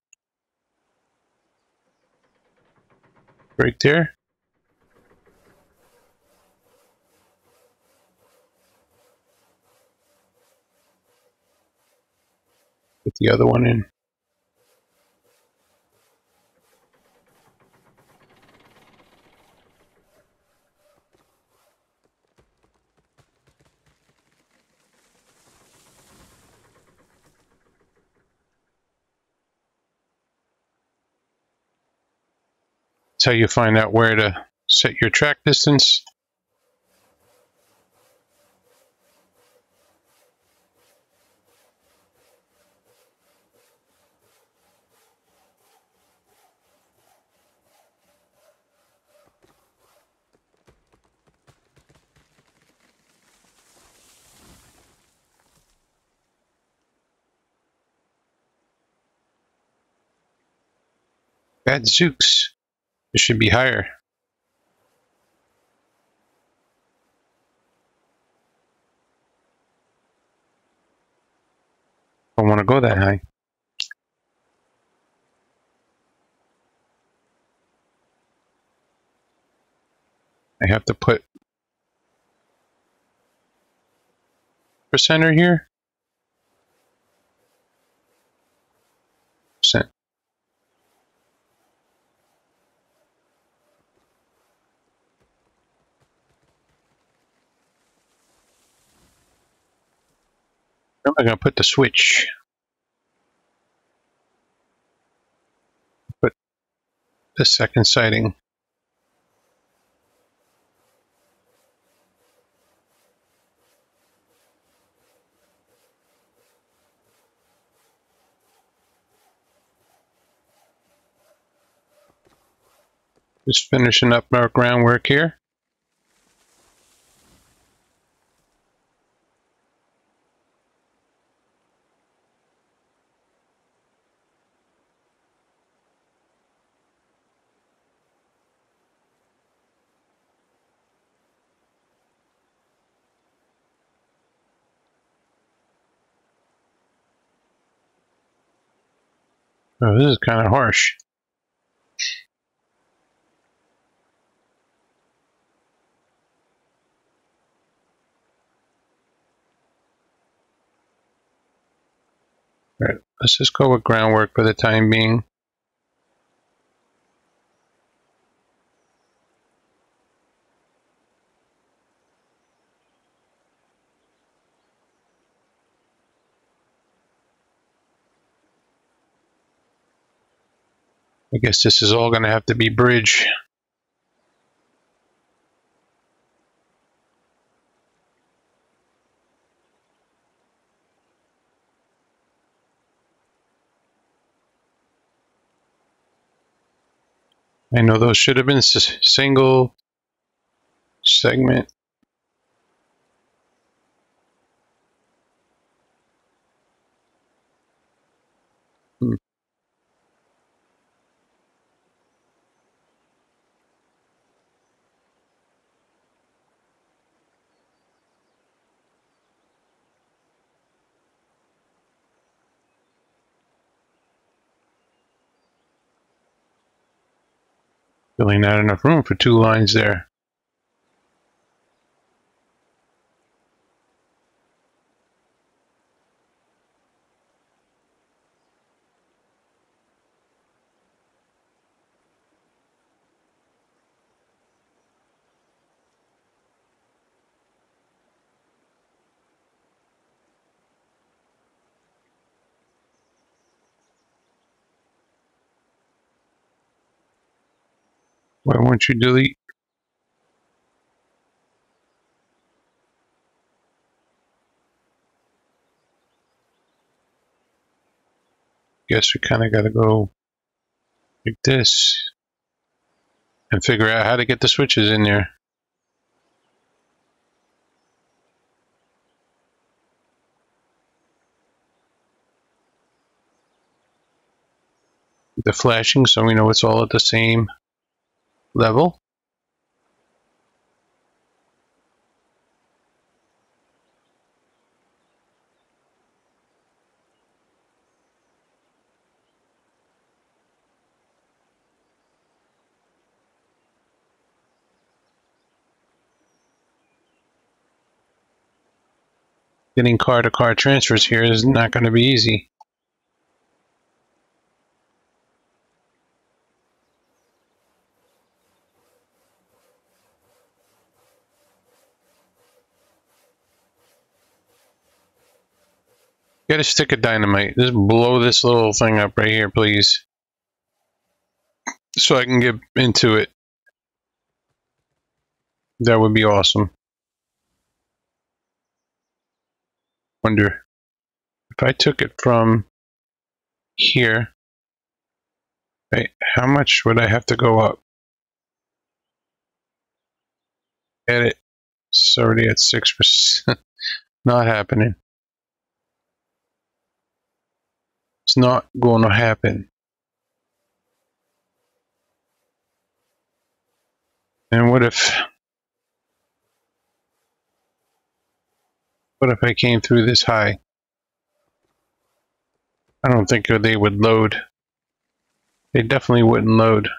Right there. Put the other one in. That's how you find out where to set your track distance. Zooks. It should be higher. Don't want to go that high. I have to put percenter here. Percent. Where am I going to put the switch? Put the second siding. Just finishing up our groundwork here. Oh, this is kind of harsh. All right, let's just go with groundwork for the time being. I guess this is all going to have to be bridge. I know those should have been single segment. Really not enough room for two lines there. Why won't you delete? Guess we kind of got to go like this and figure out how to get the switches in there. The flashing so we know it's all at the same level. Getting car-to-car transfers here is not going to be easy. Get a stick of dynamite. Just blow this little thing up right here, please. So I can get into it. That would be awesome. Wonder if I took it from here, right, how much would I have to go up? Edit. It's already at 6%. Not happening. It's not going to happen. And what if I came through this high? I don't think they would load. They definitely wouldn't load.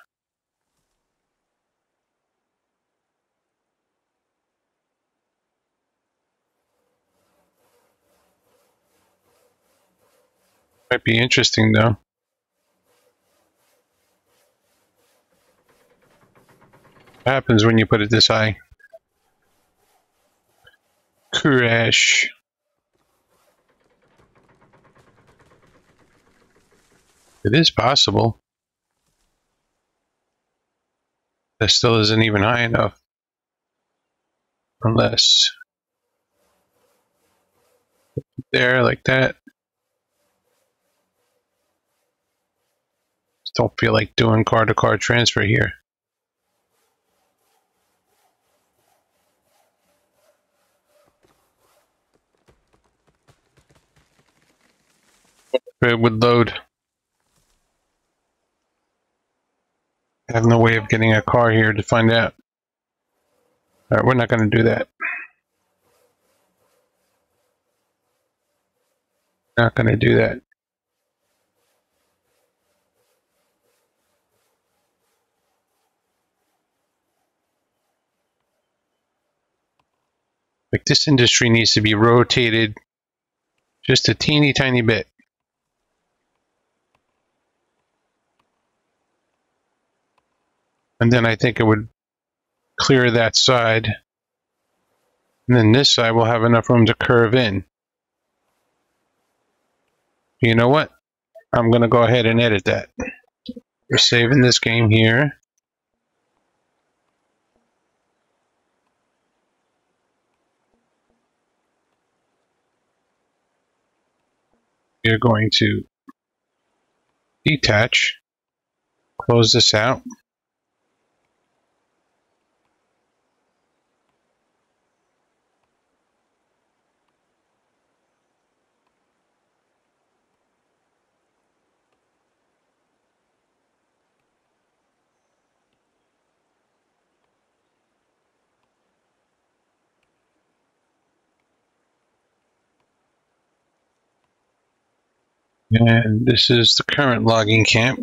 Might be interesting though. What happens when you put it this high? Crash. It is possible. That still isn't even high enough. Unless there, like that. Just don't feel like doing car-to-car transfer here. It would load. I have no way of getting a car here to find out. Alright, we're not going to do that. Not going to do that. Like, this industry needs to be rotated just a teeny tiny bit. And then I think it would clear that side. And then this side will have enough room to curve in. You know what? I'm going to go ahead and edit that. We're saving this game here. We're going to detach, close this out. And this is the current logging camp,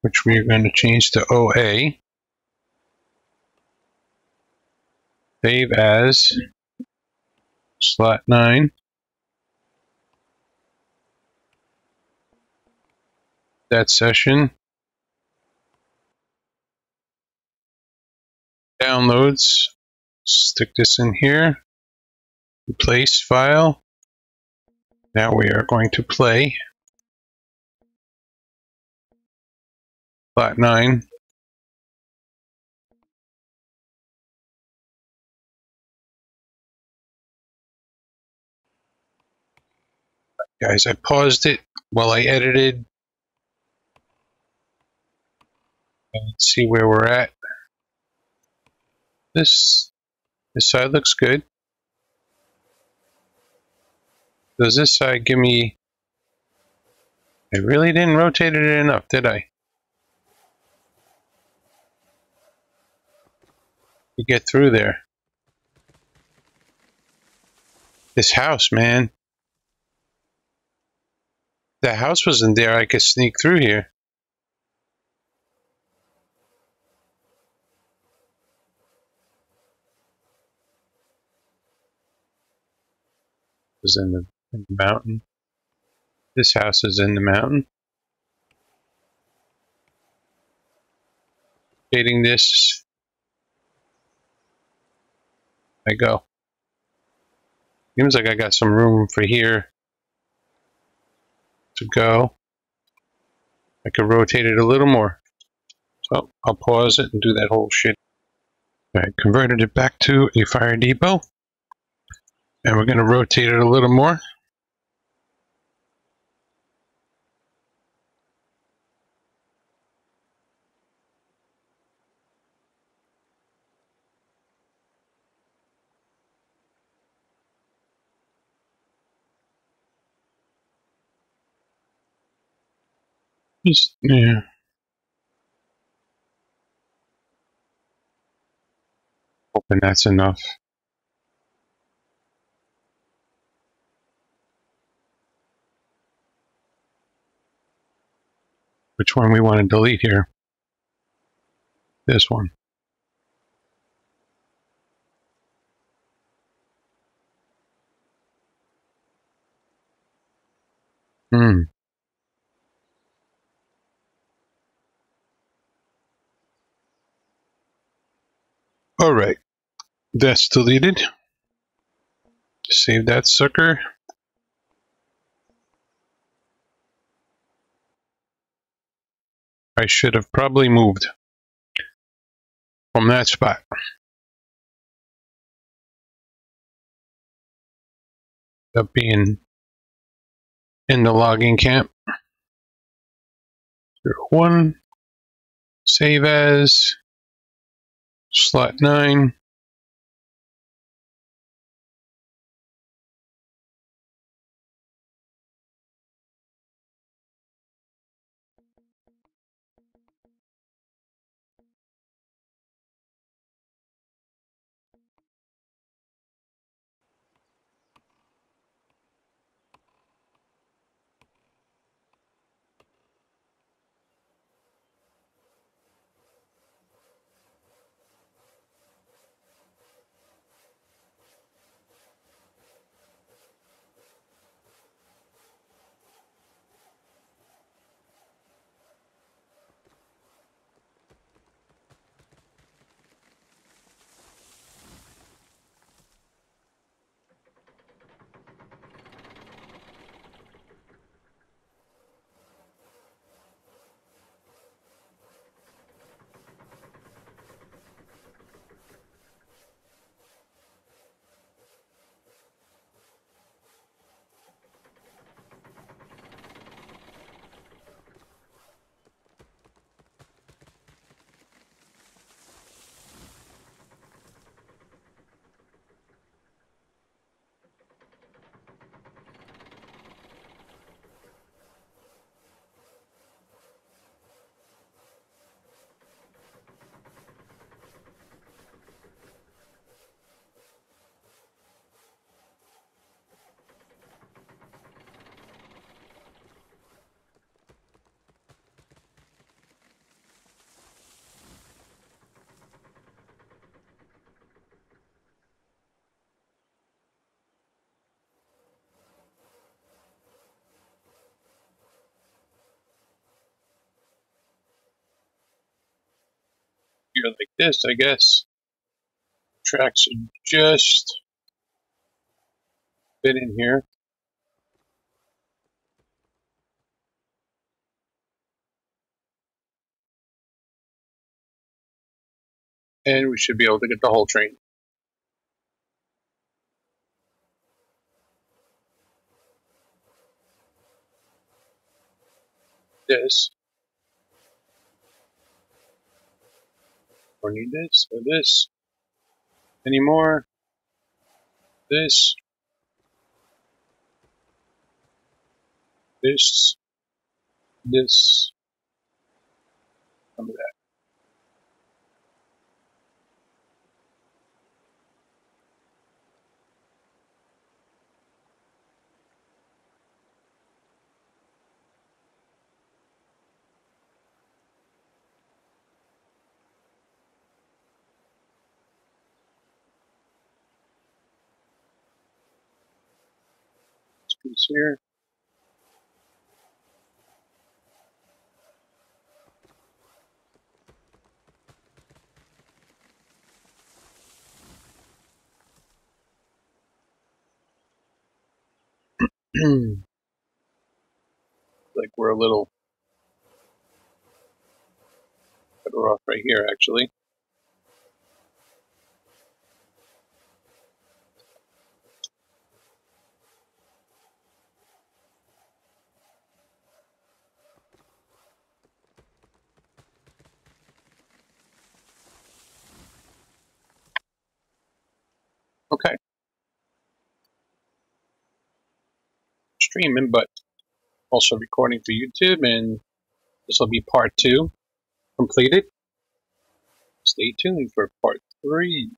which we are going to change to OA. Save as slot 9. That session. Downloads. Stick this in here. Replace file. Now we are going to play slot 9. Guys, I paused it while I edited. Let's see where we're at. This side looks good. Does this side give me... I really didn't rotate it enough, did I? To get through there. This house, man. The house wasn't there. I could sneak through here. It was in the mountain. This house is in the mountain. Rotating this. I go. Seems like I got some room for here to go. I could rotate it a little more. So I'll pause it and do that whole shit. Alright, converted it back to a fire depot. And we're going to rotate it a little more. Just, yeah. Hoping that's enough. Which one we want to delete here? This one. Alright. That's deleted. Save that sucker. I should have probably moved from that spot. Up being in the logging camp. 01. Save as. Slot 9. Here like this, I guess. Tracks are just fit in here. And we should be able to get the whole train. this. Or need this, or this. Any more? This. This. This. Some of that. This piece here. Like we're a little better off right here, actually. Okay. Streaming, but also recording for YouTube, and this will be part 2 completed. Stay tuned for part 3.